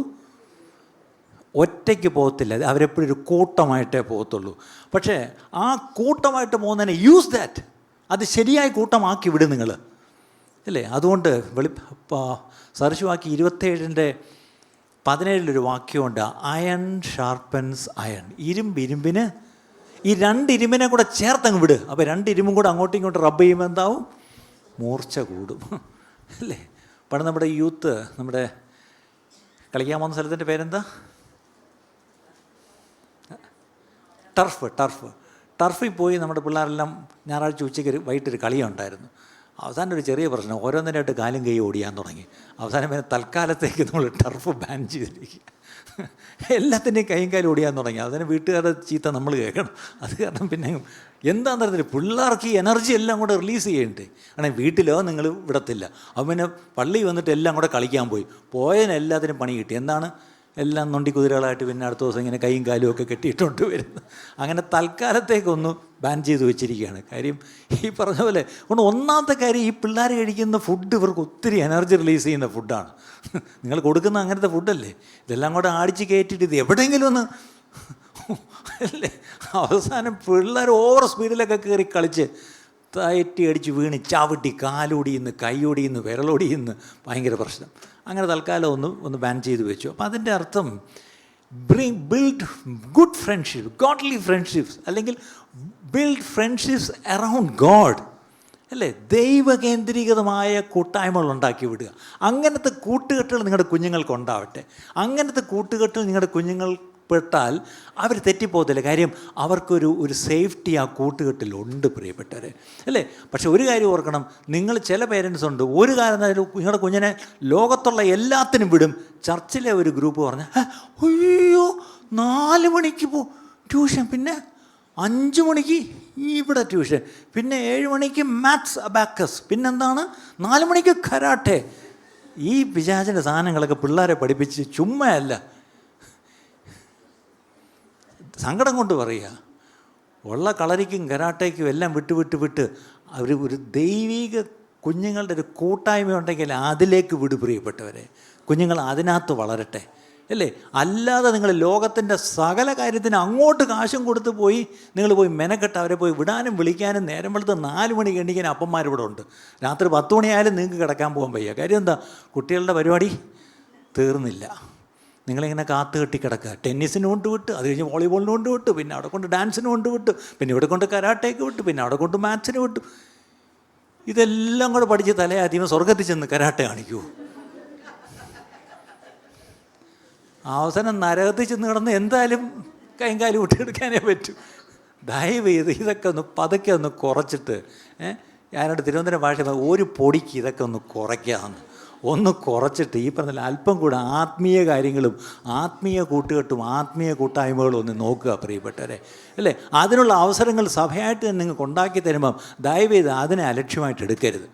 ഒറ്റയ്ക്ക് പോകത്തില്ല. അവരെപ്പോഴും ഒരു കൂട്ടമായിട്ടേ പോകത്തുള്ളൂ. പക്ഷേ ആ കൂട്ടമായിട്ട് പോകുന്നതിനെ യൂസ് ദാറ്റ്. അത് ശരിയായ കൂട്ടമാക്കി വിടും നിങ്ങൾ അല്ലേ? അതുകൊണ്ട് സദൃശവാക്യം 27:17 വാക്യമുണ്ട്, അയൺ ഷാർപ്പൻസ് അയൺ. ഇരുമ്പിന് ഈ 2 ഇരുമ്പിനെ കൂടെ ചേർത്തങ്ങ് വിട്. അപ്പോൾ 2 ഇരുമ്പും കൂടെ അങ്ങോട്ടും ഇങ്ങോട്ടും റബ്ബ് ചെയ്യുമ്പോൾ എന്താവും? മൂർച്ച കൂടും അല്ലേ? പണ്ട് നമ്മുടെ യൂത്ത് നമ്മുടെ കളിക്കാൻ പോകുന്ന സ്ഥലത്തിൻ്റെ പേരെന്താ? ടർഫിൽ പോയി നമ്മുടെ പിള്ളേരെല്ലാം ഞായറാഴ്ച ഉച്ചയ്ക്ക് വൈകിട്ടൊരു കളിയുണ്ടായിരുന്നു. അവസാനം ഒരു ചെറിയ പ്രശ്നം, ഓരോന്നിനായിട്ട് കാലും കൈ ഓടിയാൻ തുടങ്ങി. അവസാനം പിന്നെ തൽക്കാലത്തേക്ക് നമ്മൾ ടർഫ് ബാൻ ചെയ്തിരിക്കുക. എല്ലാത്തിൻ്റെയും കൈയും കാലും ഓടിയാൻ തുടങ്ങി. അതിന് വീട്ടുകാരുടെ ചീത്ത നമ്മൾ കേൾക്കണം. അത് കാരണം പിന്നെ എന്താണെന്ന് അറിയത്തില്ല, പിള്ളേർക്ക് ഈ എനർജി എല്ലാം കൂടെ റിലീസ് ചെയ്യണ്ടേ. ആണെങ്കിൽ വീട്ടിലോ നിങ്ങൾ വിടത്തില്ല. അപ്പം പിന്നെ പള്ളി വന്നിട്ട് എല്ലാം കൂടെ കളിക്കാൻ പോയതിന് എല്ലാത്തിനും പണി കിട്ടി. എന്താണ്? എല്ലാം നൊണ്ടി കുതിരകളായിട്ട് പിന്നെ അടുത്ത ദിവസം ഇങ്ങനെ കൈയും കാലും ഒക്കെ കെട്ടിയിട്ടുണ്ട് വരുന്നു. അങ്ങനെ തൽക്കാലത്തേക്കൊന്ന് ബാൻ ചെയ്ത് വെച്ചിരിക്കുകയാണ്. കാര്യം ഈ പറഞ്ഞ പോലെ ഒന്നാമത്തെ കാര്യം, ഈ പിള്ളേർ കഴിക്കുന്ന ഫുഡ് ഇവർക്ക് ഒത്തിരി എനർജി റിലീസ് ചെയ്യുന്ന ഫുഡാണ്. നിങ്ങൾ കൊടുക്കുന്ന അങ്ങനത്തെ ഫുഡല്ലേ. ഇതെല്ലാം കൂടെ ആടിച്ച് കയറ്റിയിട്ട് ഇത് എവിടെയെങ്കിലും അല്ലേ? അവസാനം പിള്ളേർ ഓവർ സ്പീഡിലൊക്കെ കയറി കളിച്ച് തയറ്റി അടിച്ച് വീണ് ചവിട്ടി കാലൊടിയുന്നു, കൈയൊടിയുന്നു, വിരലൊടിയുന്നു, ഭയങ്കര പ്രശ്നം. അങ്ങനെ തൽക്കാലം ഒന്ന് ബാൻ ചെയ്ത് വെച്ചു. അപ്പോൾ അതിൻ്റെ അർത്ഥം build good friendship, godly friendships, അല്ലെങ്കിൽ ബിൽഡ് ഫ്രണ്ട്ഷിപ്സ് അറൗണ്ട് ഗോഡ്, അല്ലേ? ദൈവകേന്ദ്രീകൃതമായ കൂട്ടായ്മകൾ ഉണ്ടാക്കി വിടുക. അങ്ങനത്തെ കൂട്ടുകെട്ടുകൾ നിങ്ങളുടെ കുഞ്ഞുങ്ങൾക്ക് ഉണ്ടാവട്ടെ. അങ്ങനത്തെ കൂട്ടുകെട്ടുകൾ നിങ്ങളുടെ കുഞ്ഞുങ്ങൾ പെട്ടാൽ അവർ തെറ്റിപ്പോകത്തില്ല. കാര്യം അവർക്കൊരു സേഫ്റ്റി ആ കൂട്ടുകെട്ടിലുണ്ട്, പ്രിയപ്പെട്ടവരെ, അല്ലേ? പക്ഷെ ഒരു കാര്യം ഓർക്കണം, നിങ്ങൾ ചില പേരൻസ് ഉണ്ട്, ഒരു കാര്യം നിങ്ങളുടെ കുഞ്ഞിനെ ലോകത്തുള്ള എല്ലാത്തിനും വിടും. ചർച്ചിലെ ഒരു ഗ്രൂപ്പ് പറഞ്ഞാൽ അയ്യോ 4 മണിക്ക് ട്യൂഷൻ, പിന്നെ 5 മണിക്ക് ഇവിടെ ട്യൂഷൻ, പിന്നെ 7 മണിക്ക് മാത്സ് അബാക്കസ്, പിന്നെന്താണ് 4 മണിക്ക് കരാട്ടെ. ഈ പിശാചിൻ്റെ സാധനങ്ങളൊക്കെ പിള്ളേരെ പഠിപ്പിച്ച് ചുമ്മാ അല്ല, സങ്കടം കൊണ്ട് പറയുക. ഉള്ള കളരിക്കും കരാട്ടയ്ക്കും എല്ലാം വിട്ട് ഒരു ദൈവിക കുഞ്ഞുങ്ങളുടെ ഒരു കൂട്ടായ്മ ഉണ്ടെങ്കിൽ അതിലേക്ക് വിടു, പ്രിയപ്പെട്ടവരെ. കുഞ്ഞുങ്ങൾ അതിനകത്ത് വളരട്ടെ, അല്ലേ? അല്ലാതെ നിങ്ങൾ ലോകത്തിൻ്റെ സകല കാര്യത്തിന് അങ്ങോട്ട് കാശും കൊടുത്ത് നിങ്ങൾ പോയി മെനക്കെട്ട് അവരെ പോയി വിടാനും വിളിക്കാനും നേരം വെളുത്ത് 4 മണിക്ക് എണ്ണിക്കാൻ അപ്പന്മാരിവിടെ ഉണ്ട്. രാത്രി 10 മണിയായാലും നിങ്ങൾക്ക് കിടക്കാൻ പോകാൻ വയ്യ. കാര്യം എന്താ? കുട്ടികളുടെ പരിപാടി തീർന്നില്ല. നിങ്ങളിങ്ങനെ കാത്തു കെട്ടി കിടക്കുക. ടെന്നീസിന് കൊണ്ട് വിട്ട്, അത് കഴിഞ്ഞ് വോളിബോളിന് കൊണ്ട് വിട്ട്, പിന്നെ അവിടെ കൊണ്ട് ഡാൻസിന് കൊണ്ട് വിട്ട്, പിന്നെ ഇവിടെ കൊണ്ട് കരാട്ടേക്ക് വിട്ട്, പിന്നെ അവിടെ കൊണ്ട് മാത്സിന് വിട്ടു. ഇതെല്ലാം കൂടെ പഠിച്ച് തലയാദ്യമേ സ്വർഗത്തിൽ ചെന്ന് കരാട്ടെ കാണിക്കൂ. അവസാനം നരകത്തിൽ ചെന്ന് കിടന്ന് എന്തായാലും കൈയും കാലും വിട്ടെടുക്കാനേ പറ്റൂ. ദയവ് ചെയ്ത് ഇതൊക്കെ പതുക്കെ ഒന്ന് കുറച്ചിട്ട്, ഞാനോട് തിരുവനന്തപുരം ഭാഷ ഒരു പൊടിക്ക് ഇതൊക്കെ ഒന്ന് കുറയ്ക്കാമെന്ന് ഒന്ന് കുറച്ചിട്ട് ഈ പറഞ്ഞ അല്പം കൂടെ ആത്മീയ കാര്യങ്ങളും ആത്മീയ കൂട്ടുകെട്ടും ആത്മീയ കൂട്ടായ്മകളും ഒന്ന് നോക്കുക, പ്രിയപ്പെട്ടവരെ, അല്ലേ? അതിനുള്ള അവസരങ്ങൾ സഭയായിട്ട് തന്നെ നിങ്ങൾക്ക് ഉണ്ടാക്കി തരുമ്പം ദയവേത് അതിനെ അലക്ഷ്യമായിട്ട് എടുക്കരുത്,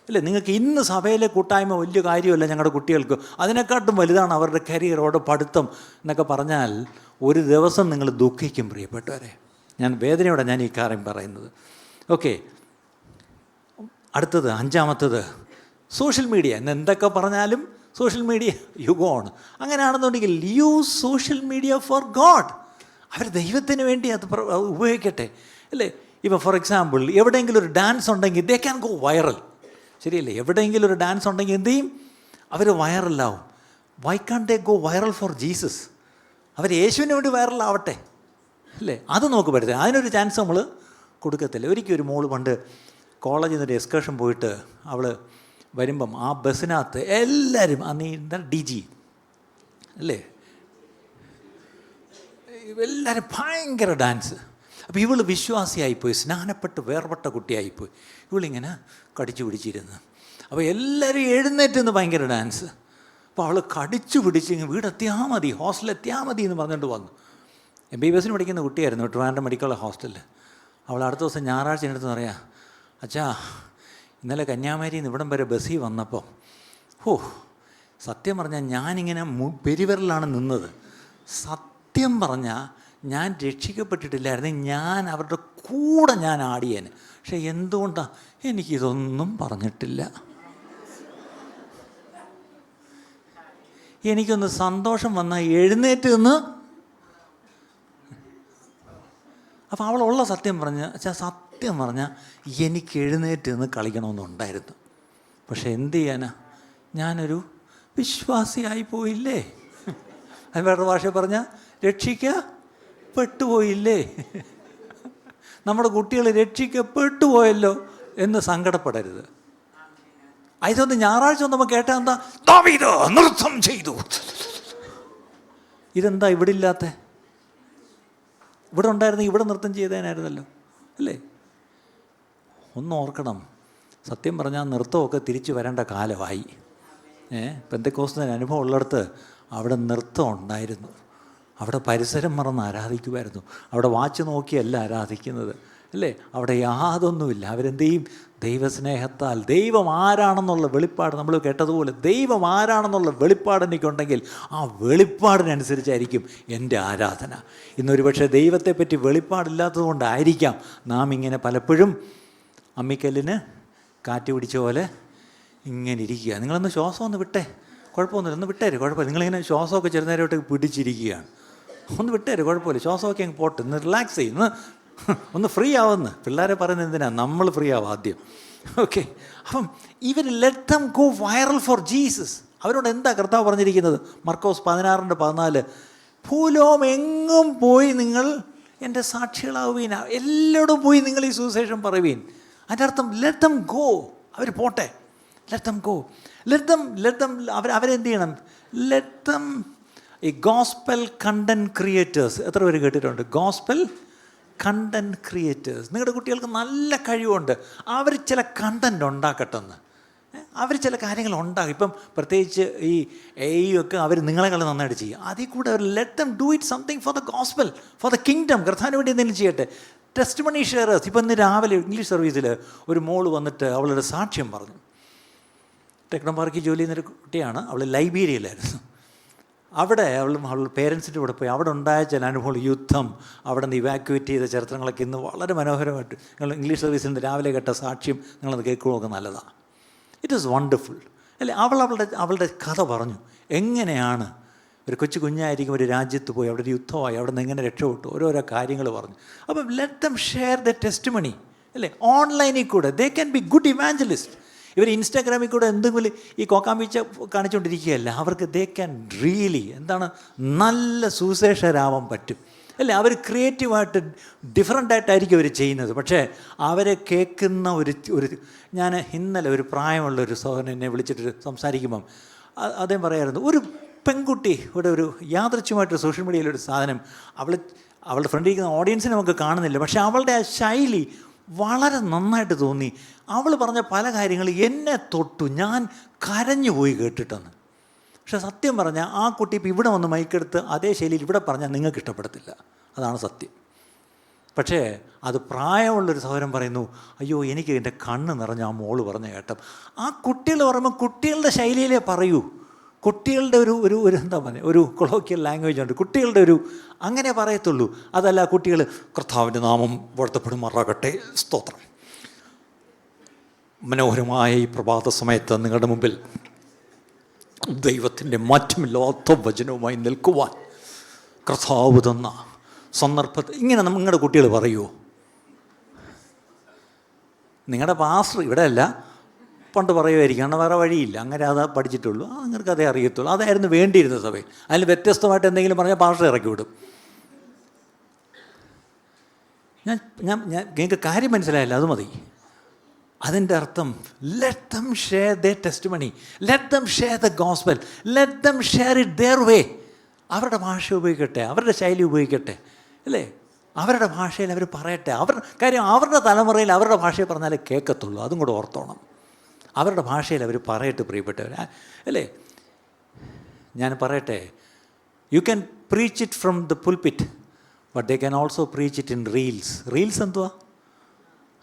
അല്ലേ? നിങ്ങൾക്ക് ഇന്ന് സഭയിലെ കൂട്ടായ്മ വലിയ കാര്യമല്ല ഞങ്ങളുടെ കുട്ടികൾക്ക്, അതിനെക്കാട്ടും വലുതാണ് അവരുടെ കരിയർ, അവരുടെ പഠിത്തം എന്നൊക്കെ പറഞ്ഞാൽ ഒരു ദിവസം നിങ്ങൾ ദുഃഖിക്കും, പ്രിയപ്പെട്ടവരെ. ഞാൻ വേദനയോടെ ഞാൻ ഈ കാര്യം പറയുന്നത്. ഓക്കെ, അടുത്തത് 5-മത്തേത് സോഷ്യൽ മീഡിയ. എന്ന് എന്തൊക്കെ പറഞ്ഞാലും സോഷ്യൽ മീഡിയ യുഗമാണ്. അങ്ങനെയാണെന്നുണ്ടെങ്കിൽ use social media for God. അവർ ദൈവത്തിന് വേണ്ടി അത് ഉപയോഗിക്കട്ടെ, അല്ലേ? ഇപ്പോൾ ഫോർ എക്സാമ്പിൾ എവിടെയെങ്കിലും ഒരു ഡാൻസ് ഉണ്ടെങ്കിൽ ദേ ക്യാൻ ഗോ വൈറൽ, ശരിയല്ലേ? എവിടെയെങ്കിലും ഒരു ഡാൻസ് ഉണ്ടെങ്കിൽ എന്ത് ചെയ്യും? അവർ വൈറലാവും. Why can they go viral for Jesus? അവർ യേശുവിന് വേണ്ടി വൈറലാവട്ടെ, അല്ലേ? അത് നോക്ക് പറ്റത്തില്ല, അതിനൊരു ചാൻസ് നമ്മൾ കൊടുക്കത്തില്ല. ഒരിക്കലും ഒരു മോള് പണ്ട് കോളേജിൽ നിന്നൊരു എക്സ്കർഷൻ പോയിട്ട് അവൾ വരുമ്പം ആ ബസ്സിനകത്ത് എല്ലാവരും അന്ന് DG അല്ലേ, എല്ലാവരും ഭയങ്കര ഡാൻസ്. അപ്പോൾ ഇവൾ വിശ്വാസിയായിപ്പോയി, സ്നാനപ്പെട്ട് വേർപെട്ട കുട്ടിയായിപ്പോയി. ഇവളിങ്ങനെ കടിച്ചു പിടിച്ചിരുന്നു. അപ്പോൾ എല്ലാവരും എഴുന്നേറ്റ് നിന്ന് ഭയങ്കര ഡാൻസ്. അപ്പോൾ അവൾ കടിച്ചു പിടിച്ച് വീടെത്തിയാൽ മതി, ഹോസ്റ്റലെത്തിയാൽ മതി എന്ന് പറഞ്ഞുകൊണ്ട് വന്നു. MBBS പഠിക്കുന്ന കുട്ടിയായിരുന്നു, ട്രിവാൻഡ്രം മെഡിക്കൽ ഹോസ്റ്റലിൽ. അവൾ അടുത്ത ദിവസം ഞായറാഴ്ച എടുത്ത് പറയാം, അച്ഛാ ഇന്നലെ കന്യാകുമാരിയിൽ നിന്ന് ഇവിടം വരെ ബസ്സിൽ വന്നപ്പോൾ സത്യം പറഞ്ഞാൽ ഞാനിങ്ങനെ പെരുവിരലാണ് നിന്നത്. സത്യം പറഞ്ഞാൽ ഞാൻ രക്ഷിക്കപ്പെട്ടിട്ടില്ലായിരുന്നു, ഞാൻ അവരുടെ കൂടെ ഞാൻ ആടിയേന്. പക്ഷെ എന്തുകൊണ്ടാണ് എനിക്കിതൊന്നും പറഞ്ഞിട്ടില്ല. എനിക്കൊന്ന് സന്തോഷം വന്നാൽ എഴുന്നേറ്റ് നിന്ന്. അപ്പോൾ അവളുള്ള സത്യം പറഞ്ഞാൽ എനിക്ക് എഴുന്നേറ്റ് നിന്ന് കളിക്കണമെന്നുണ്ടായിരുന്നു. പക്ഷെ എന്ത് ചെയ്യാനാ, ഞാനൊരു വിശ്വാസിയായി പോയില്ലേ. അത് വേറെ ഭാഷ പറഞ്ഞാൽ രക്ഷിക്കപ്പെട്ടുപോയില്ലേ. നമ്മുടെ കുട്ടികൾ രക്ഷിക്കപ്പെട്ടുപോയല്ലോ എന്ന് സങ്കടപ്പെടരുത്. ഇതൊന്ന് ഞായറാഴ്ച വന്നപ്പോൾ കേട്ടാൽ എന്താ, ദാവീദ് നൃത്തം ചെയ്തു. ഇതെന്താ ഇവിടെ ഇല്ലാത്ത? ഇവിടെ ഉണ്ടായിരുന്നെങ്കിൽ ഇവിടെ നൃത്തം ചെയ്തേനായിരുന്നല്ലോ, അല്ലേ? ഒന്ന് ഓർക്കണം, സത്യം പറഞ്ഞാൽ നൃത്തമൊക്കെ തിരിച്ചു വരേണ്ട കാലമായി. പെന്തക്കോസ്തിന് അനുഭവം ഉള്ളിടത്ത് അവിടെ നൃത്തം ഉണ്ടായിരുന്നു. അവിടെ പരിസരം മറന്ന് ആരാധിക്കുമായിരുന്നു. അവിടെ വാച്ച് നോക്കിയല്ല ആരാധിക്കുന്നത്, അല്ലേ? അവിടെ യാതൊന്നുമില്ല. അവരെന്ത് ചെയ്യും? ദൈവസ്നേഹത്താൽ ദൈവം ആരാണെന്നുള്ള വെളിപ്പാട്, നമ്മൾ കേട്ടതുപോലെ ദൈവം ആരാണെന്നുള്ള വെളിപ്പാട് എനിക്കുണ്ടെങ്കിൽ ആ വെളിപ്പാടിനനുസരിച്ചായിരിക്കും എൻ്റെ ആരാധന. ഇന്നൊരു പക്ഷേ ദൈവത്തെപ്പറ്റി വെളിപ്പാടില്ലാത്തത് കൊണ്ടായിരിക്കാം നാം ഇങ്ങനെ പലപ്പോഴും അമ്മിക്കല്ലിന് കാറ്റ് പിടിച്ച പോലെ ഇങ്ങനെ ഇരിക്കുക. നിങ്ങളൊന്ന് ശ്വാസം ഒന്ന് വിട്ടേ, കുഴപ്പമൊന്നുമില്ല, ഒന്ന് വിട്ടേര്, കുഴപ്പമില്ല. നിങ്ങളിങ്ങനെ ശ്വാസമൊക്കെ ചെറുനേരമായിട്ട് പിടിച്ചിരിക്കുകയാണ്. ഒന്ന് വിട്ടേര്, കുഴപ്പമില്ല, ശ്വാസമൊക്കെ അങ്ങ് പോട്ട്, ഒന്ന് റിലാക്സ് ചെയ്യും, ഒന്ന് ഫ്രീ ആവുമെന്ന് പിള്ളേരെ പറയുന്നത് എന്തിനാണ്? നമ്മൾ ഫ്രീ ആവും ആദ്യം. ഓക്കെ, അപ്പം ഇവർ let them go viral for Jesus. അവരോട് എന്താ കർത്താവ് പറഞ്ഞിരിക്കുന്നത്? മർക്കോസ് 16:14, ഭൂലോകം എങ്ങും പോയി നിങ്ങൾ എൻ്റെ സാക്ഷികളാവുവീൻ, എല്ലായിടും പോയി നിങ്ങൾ ഈ സുവിശേഷം പറയുവീൻ. അതിൻ്റെ അർത്ഥം ലെറ്റ് ദം ഗോ, അവർ പോട്ടെ, let them go, let them അവരെന്ത് ചെയ്യണം? ലെറ്റ് ദം ഈ ഗോസ്പൽ കണ്ടൻറ് ക്രിയേറ്റേഴ്സ്. എത്ര പേര് കേട്ടിട്ടുണ്ട് ഗോസ്പൽ കണ്ടൻറ് ക്രിയേറ്റേഴ്സ്? നിങ്ങളുടെ കുട്ടികൾക്ക് നല്ല കഴിവുണ്ട്, അവർ ചില കണ്ടൻറ് ഉണ്ടാക്കട്ടെന്ന്. അവർ ചില കാര്യങ്ങൾ ഉണ്ടാകും. ഇപ്പം പ്രത്യേകിച്ച് ഈ ഒക്കെ അവർ നിങ്ങളെക്കാൾ നന്നായിട്ട് ചെയ്യും. അതിൽ കൂടെ അവർ let them do it something for the gospel, for the kingdom. കർത്താവിന് വേണ്ടി എന്തെങ്കിലും ചെയ്യട്ടെ. Testimony sharers. ഇപ്പം ഇന്ന് രാവിലെ ഇംഗ്ലീഷ് സർവീസിൽ ഒരു മോള് വന്നിട്ട് അവളുടെ സാക്ഷ്യം പറഞ്ഞു. ടെക്നോ പാർക്കിൽ ജോലി ചെയ്യുന്നൊരു കുട്ടിയാണ്. അവൾ ലൈബീരിയയിലായിരുന്നു. അവിടെ അവളുടെ പേരൻസിൻ്റെ കൂടെ പോയി അവിടെ ഉണ്ടായ ചില അനുഭവങ്ങൾ, യുദ്ധം, അവിടെ നിന്ന് ഇവാക്യുവേറ്റ് ചെയ്ത ചരിത്രങ്ങളൊക്കെ ഇന്ന് വളരെ മനോഹരമായിട്ട് നിങ്ങൾ ഇംഗ്ലീഷ് സർവീസിൽ നിന്ന് രാവിലെ കേട്ട സാക്ഷ്യം നിങ്ങളത് കേൾക്കുകയൊക്കെ നല്ലതാണ്. ഇറ്റ് ഈസ് വണ്ടർഫുൾ അല്ലേ? അവളുടെ കഥ പറഞ്ഞു. എങ്ങനെയാണ് ഒരു കുഞ്ഞായിരിക്കും ഒരു രാജ്യത്ത് പോയി അവിടെ ഒരു യുദ്ധമായി അവിടെ നിന്ന് എങ്ങനെ രക്ഷപ്പെട്ടു, ഓരോരോ കാര്യങ്ങൾ പറഞ്ഞു. അപ്പം let them share the testimony അല്ലേ? ഓൺലൈനിൽ കൂടെ they can be good evangelist. ഇവർ ഇൻസ്റ്റാഗ്രാമിൽ കൂടെ എന്തെങ്കിലും ഈ കോക്കാമ്പീച്ച കാണിച്ചുകൊണ്ടിരിക്കുകയല്ല. അവർക്ക് ദേ ക്യാൻ റിയലി നല്ല സുവിശേഷരാവാൻ പറ്റും അല്ലേ? അവർ ക്രിയേറ്റീവായിട്ട് ഡിഫറെൻ്റായിട്ടായിരിക്കും അവർ ചെയ്യുന്നത്. പക്ഷേ അവരെ കേൾക്കുന്ന ഒരു ഞാൻ ഇന്നലെ ഒരു പ്രായമുള്ള ഒരു സഹോദരൻ എന്നെ വിളിച്ചിട്ട് സംസാരിക്കുമ്പം അദ്ദേഹം പറയായിരുന്നു, ഒരു പെൺകുട്ടി ഒരു യാദൃച്ഛമായിട്ടൊരു സോഷ്യൽ മീഡിയയിലൊരു സാധനം അവളുടെ ഫ്രണ്ടിൽ ഇരിക്കുന്ന ഓഡിയൻസിനെ നമുക്ക് കാണുന്നില്ല, പക്ഷേ അവളുടെ ആ ശൈലി വളരെ നന്നായിട്ട് തോന്നി. അവൾ പറഞ്ഞ പല കാര്യങ്ങളും എന്നെ തൊട്ടു, ഞാൻ കരഞ്ഞു പോയി കേട്ടിട്ടെന്ന്. പക്ഷെ സത്യം പറഞ്ഞാൽ ആ കുട്ടി ഇപ്പോൾ ഇവിടെ വന്ന് മൈക്കെടുത്ത് അതേ ശൈലിയിൽ ഇവിടെ പറഞ്ഞാൽ നിങ്ങൾക്ക് ഇഷ്ടപ്പെടത്തില്ല, അതാണ് സത്യം. പക്ഷേ അത് പ്രായമുള്ളൊരു സഹോദരൻ പറയുന്നു, അയ്യോ എനിക്ക് എൻ്റെ കണ്ണ് നിറഞ്ഞ ആ മോള് പറഞ്ഞ കേട്ടം. ആ കുട്ടികൾ പറയുമ്പോൾ കുട്ടികളുടെ ശൈലിയിലേ പറയൂ. കുട്ടികളുടെ ഒരു എന്താ പറയുക, ഒരു കൊളോക്കിയൽ ലാംഗ്വേജ് ഉണ്ട്, കുട്ടികളുടെ അങ്ങനെ പറയത്തുള്ളൂ. അതല്ല കുട്ടികൾ കർത്താവിൻ്റെ നാമം വാഴ്ത്തപ്പെടുമാറാകട്ടെ, സ്തോത്രം. മനോഹരമായ ഈ പ്രഭാത സമയത്ത് നിങ്ങളുടെ മുമ്പിൽ ദൈവത്തിൻ്റെ മാറ്റമില്ലാത്ത വചനവുമായി നിൽക്കുവാൻ കർത്താവ് തന്ന സന്ദർഭത്തിൽ ഇങ്ങനെ നിങ്ങളുടെ കുട്ടികൾ പറയുമോ? നിങ്ങളുടെ പാസ്റ്റർ ഇവിടെ അല്ല, പണ്ട് പറയുമായിരിക്കും, കാരണം വേറെ വഴിയില്ല, അങ്ങനെ അതാ പഠിച്ചിട്ടുള്ളൂ, നിങ്ങൾക്ക് അതേ അറിയത്തുള്ളൂ, അതായിരുന്നു വേണ്ടിയിരുന്ന സഭയിൽ. അതിൽ വ്യത്യസ്തമായിട്ട് എന്തെങ്കിലും പറഞ്ഞാൽ പാസ്റ്റർ ഇറക്കി വിടും. നിങ്ങൾക്ക് കാര്യം മനസ്സിലായില്ല, അത് മതി. അതിൻ്റെ അർത്ഥം let them share the testimony, let them share the gospel, let them share it their way. അവരുടെ ഭാഷ ഉപയോഗിക്കട്ടെ, അവരുടെ ശൈലി ഉപയോഗിക്കട്ടെ അല്ലേ? അവരുടെ ഭാഷയിൽ അവർ പറയട്ടെ. അവരുടെ തലമുറയിൽ അവരുടെ ഭാഷയിൽ പറഞ്ഞാലേ കേൾക്കത്തുള്ളൂ, അതും കൂടെ ഓർത്തോണം. അവരുടെ ഭാഷയിൽ അവർ പറയട്ടെ പ്രിയപ്പെട്ടവർ അല്ലേ? ഞാൻ പറയട്ടെ, you can preach it from the പുൽപിറ്റ്, but they can also preach it in reels. Reels എന്തുവാ?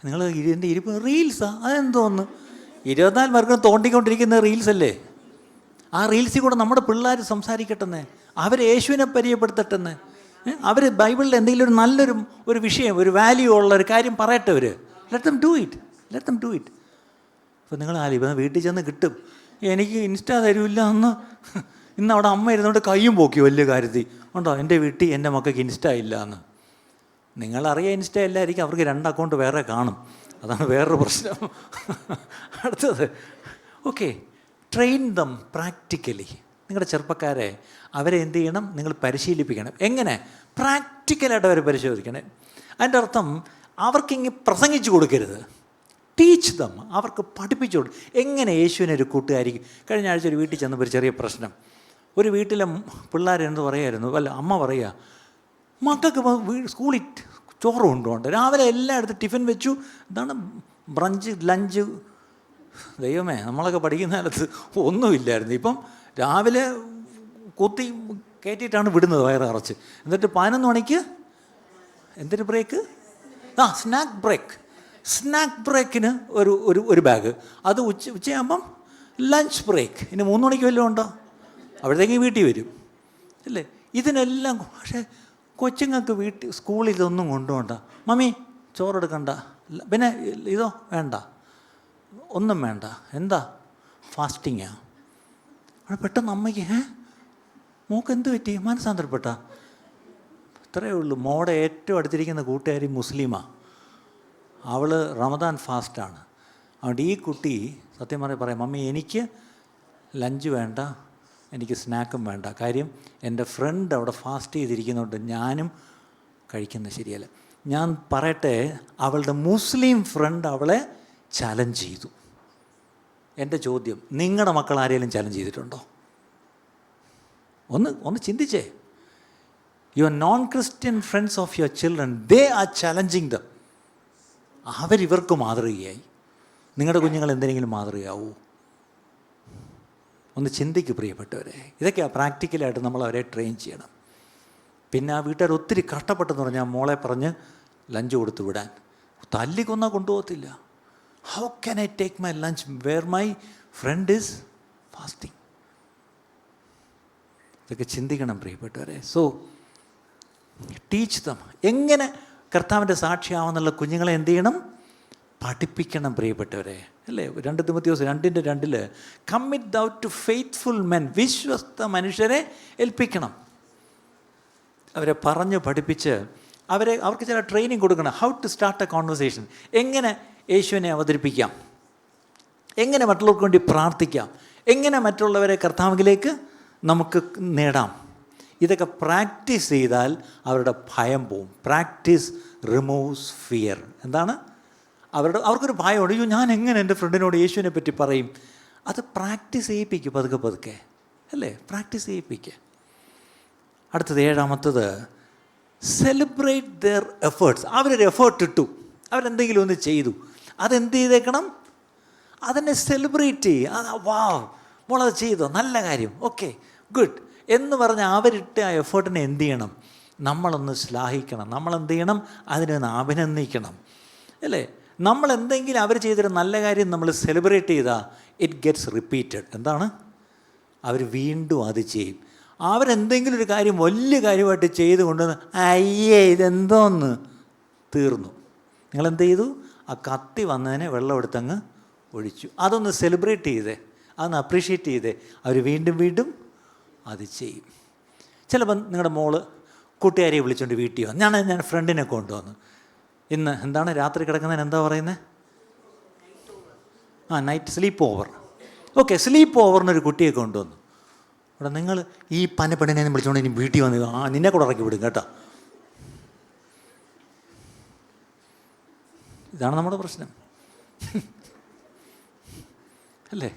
നിങ്ങൾ ഇതിൻ്റെ റീൽസാ? അതെന്തോന്ന് 24 മണിക്കൂർ തോണ്ടിക്കൊണ്ടിരിക്കുന്ന റീൽസ് അല്ലേ? ആ റീൽസിൽ കൂടെ നമ്മുടെ പിള്ളേർ സംസാരിക്കട്ടെന്ന്, അവർ യേശുവിനെ പരിചയപ്പെടുത്തട്ടെന്ന്, അവർ ബൈബിളിൽ എന്തെങ്കിലും ഒരു നല്ലൊരു വിഷയം, ഒരു വാല്യൂ ഉള്ള ഒരു കാര്യം പറയട്ടെ. അവർ let them do it, let them do it. അപ്പോൾ നിങ്ങൾ ഇപ്പം വീട്ടിൽ ചെന്ന് കിട്ടും, എനിക്ക് ഇൻസ്റ്റാ തരൂല്ല എന്ന്. ഇന്ന് അവിടെ അമ്മ ഇരുന്നുകൊണ്ട് കയ്യും പോക്കി വലിയ കാര്യത്തിൽ ഉണ്ടോ, എൻ്റെ വീട്ടിൽ എൻ്റെ മക്കൾക്ക് ഇൻസ്റ്റാ ഇല്ല എന്ന്. നിങ്ങളറിയാം ഇൻസ്റ്റ എല്ലായിരിക്കും, അവർക്ക് 2 അക്കൗണ്ട് വേറെ കാണും, അതാണ് വേറൊരു പ്രശ്നം. അടുത്തത് ഓക്കെ, ട്രെയിൻ ദം പ്രാക്ടിക്കലി. നിങ്ങളുടെ ചെറുപ്പക്കാരെ അവരെ എന്ത് ചെയ്യണം? നിങ്ങൾ പരിശീലിപ്പിക്കണം. എങ്ങനെ? പ്രാക്ടിക്കലായിട്ട് അവരെ പരിശോധിക്കണം. അതിൻ്റെ അർത്ഥം അവർക്കിങ്ങനെ പ്രസംഗിച്ചു കൊടുക്കരുത്, ടീച്ച് ദം. അവർക്ക് പഠിപ്പിച്ചു കൊടുക്കും. എങ്ങനെ യേശുവിനെ ഒരു കൂട്ടുകാരിക്കും. കഴിഞ്ഞ ആഴ്ച ഒരു വീട്ടിൽ ചെന്നപ്പോൾ ഒരു ചെറിയ പ്രശ്നം. ഒരു വീട്ടിലെ പിള്ളേരെന്ത് പറയായിരുന്നു, അല്ല അമ്മ പറയുക, മക്കൾക്ക് സ്കൂളിൽ ചോറ് കൊണ്ടുപോകണ്ട, രാവിലെ എല്ലായിടത്തും ടിഫിൻ വെച്ചു, എന്താണ് ബ്രഞ്ച് ലഞ്ച്. ദൈവമേ, നമ്മളൊക്കെ പഠിക്കുന്ന കാലത്ത് ഒന്നുമില്ലായിരുന്നു. ഇപ്പം രാവിലെ കുത്തി കയറ്റിയിട്ടാണ് വിടുന്നത് വയറ് അറച്ച്. എന്നിട്ട് 11 മണിക്ക് എന്തൊരു ബ്രേക്ക്? Snack break. സ്നാക്ക് ബ്രേക്കിന് ഒരു ബാഗ്. അത് ഉച്ചയാകുമ്പം ലഞ്ച് ബ്രേക്ക്. ഇനി 3 മണിക്ക് വല്ലതും ഉണ്ടോ? അപ്പോഴത്തേക്ക് വീട്ടിൽ വരും അല്ലേ? ഇതിനെല്ലാം പക്ഷേ കൊച്ചുങ്ങൾക്ക് സ്കൂളിൽ ഇതൊന്നും കൊണ്ടുപോകണ്ട. മമ്മി ചോറെടുക്കണ്ട, പിന്നെ ഇതോ വേണ്ട, ഒന്നും വേണ്ട. എന്താ? ഫാസ്റ്റിങ്ങാണ്. അവിടെ പെട്ടെന്ന് അമ്മയ്ക്ക് മോക്ക് എന്ത് പറ്റി? മനസ്സാന്തരപ്പെട്ട ഇത്രയേ ഉള്ളൂ. മോടെ ഏറ്റവും അടുത്തിരിക്കുന്ന കൂട്ടുകാരി മുസ്ലിമാണ്. അവൾ റമദാൻ ഫാസ്റ്റാണ്. അതുകൊണ്ട് ഈ കുട്ടി സത്യം പറയാം, മമ്മി എനിക്ക് ലഞ്ച് വേണ്ട, എനിക്ക് സ്നാക്കും വേണ്ട. കാര്യം എൻ്റെ ഫ്രണ്ട് അവിടെ ഫാസ്റ്റ് ചെയ്തിരിക്കുന്നുണ്ട്, ഞാനും കഴിക്കുന്നത് ശരിയല്ല. ഞാൻ പറയട്ടെ, അവളുടെ മുസ്ലിം ഫ്രണ്ട് അവളെ ചലഞ്ച് ചെയ്തു. എൻ്റെ ചോദ്യം, നിങ്ങളുടെ മക്കൾ ആരെങ്കിലും ചലഞ്ച് ചെയ്തിട്ടുണ്ടോ? ഒന്ന് ചിന്തിച്ചേ. Your non Christian friends of your children, they are challenging them. അവരിവർക്ക് മാതൃകയായി. നിങ്ങളുടെ കുഞ്ഞുങ്ങൾ എന്തെങ്കിലും മാതൃകയാവൂ? ഒന്ന് ചിന്തിക്ക് പ്രിയപ്പെട്ടവരെ. ഇതൊക്കെയാണ് പ്രാക്ടിക്കലായിട്ട് നമ്മൾ അവരെ ട്രെയിൻ ചെയ്യണം. പിന്നെ ആ വീട്ടുകാർ ഒത്തിരി കഷ്ടപ്പെട്ടെന്ന് പറഞ്ഞാൽ മോളെ പറഞ്ഞ് ലഞ്ച് കൊടുത്തു വിടാൻ. തല്ലിക്കൊന്നാൽ കൊണ്ടുപോകത്തില്ല. How can I take my lunch where my friend is fasting? ഇതൊക്കെ ചിന്തിക്കണം പ്രിയപ്പെട്ടവരെ. So teach them. എങ്ങനെ കർത്താവിൻ്റെ സാക്ഷിയാവുന്നുള്ള കുഞ്ഞുങ്ങളെ എന്ത് ചെയ്യണം? പഠിപ്പിക്കണം പ്രിയപ്പെട്ടവരെ, അല്ലേ? 2 തിമോത്തിയോസ് 2:2 commit thou to faithful men, വിശ്വസ്ത മനുഷ്യരെ ഏൽപ്പിക്കണം. അവരെ പറഞ്ഞ് പഠിപ്പിച്ച് അവർക്ക് ചില ട്രെയിനിങ് കൊടുക്കണം. How to start a conversation, എങ്ങനെ യേശുവിനെ അവതരിപ്പിക്കാം, എങ്ങനെ മറ്റുള്ളവർക്ക് വേണ്ടി പ്രാർത്ഥിക്കാം, എങ്ങനെ മറ്റുള്ളവരെ കർത്താവിലേക്ക് നമുക്ക് നേടാം. ഇതൊക്കെ പ്രാക്ടീസ് ചെയ്താൽ അവരുടെ ഭയം പോവും. Practice removes fear. എന്താണ്? അവർക്കൊരു ഭയമുണ്ട്, അയ്യോ ഞാൻ എങ്ങനെ എൻ്റെ ഫ്രണ്ടിനോട് യേശുവിനെ പറ്റി പറയും? അത് പ്രാക്ടീസ് ചെയ്യിപ്പിക്കുക, പതുക്കെ അല്ലേ? പ്രാക്ടീസ് ചെയ്യിപ്പിക്കുക. അടുത്തത് 7ാമത്തത്, സെലിബ്രേറ്റ് ദെയർ എഫേർട്സ്. അവരൊരു എഫേർട്ട് ഇട്ടു, അവരെന്തെങ്കിലും ഒന്ന് ചെയ്തു, അതെന്ത് ചെയ്തേക്കണം? അതിനെ സെലിബ്രേറ്റ് ചെയ്യുക. വാ മോളത് ചെയ്തോ, നല്ല കാര്യം, ഓക്കെ ഗുഡ് എന്ന് പറഞ്ഞ് അവരിട്ട് ആ എഫേർട്ടിനെ എന്ത് ചെയ്യണം? നമ്മളൊന്ന് ശ്ലാഘിക്കണം, നമ്മളെന്ത് ചെയ്യണം? അതിനൊന്ന് അഭിനന്ദിക്കണം, അല്ലേ? നമ്മൾ എന്തെങ്കിലും അവർ ചെയ്തൊരു നല്ല കാര്യം നമ്മൾ സെലിബ്രേറ്റ് ചെയ്താൽ ഇറ്റ് ഗെറ്റ്സ് റിപ്പീറ്റഡ്. എന്താണ്? അവർ വീണ്ടും അത് ചെയ്യും. അവരെന്തെങ്കിലും ഒരു കാര്യം വലിയ കാര്യമായിട്ട് ചെയ്ത് കൊണ്ടുവന്ന് അയ്യേ ഇതെന്തോന്ന് തീർന്നു. നിങ്ങളെന്ത് ചെയ്തു? ആ കത്തി വന്നതിനെ വെള്ളം എടുത്തങ്ങ് ഒഴിച്ചു. അതൊന്ന് സെലിബ്രേറ്റ് ചെയ്തേ, അതൊന്ന് അപ്രീഷിയേറ്റ് ചെയ്തേ, അവർ വീണ്ടും അത് ചെയ്യും. ചിലപ്പോൾ നിങ്ങളുടെ മോള് കൂട്ടുകാരിയെ വിളിച്ചുകൊണ്ട് വീട്ടിൽ വന്നു. ഞാൻ ഫ്രണ്ടിനെ കൊണ്ടുവന്നു. ഇന്ന് എന്താണ് രാത്രി കിടക്കുന്നതിന് എന്താ പറയുന്നത്? Night sleepover. Okay, sleep ഓവറിനൊരു കുട്ടിയെ കൊണ്ടുവന്നു. അവിടെ നിങ്ങൾ ഈ പെണ്ണിനെ വിളിച്ചുകൊണ്ട് ഇനി വീട്ടിൽ വന്ന് നിന്നെ കൂടെ ഇറക്കി വിടും കേട്ടോ. ഇതാണ് നമ്മുടെ പ്രശ്നം, അല്ലേ?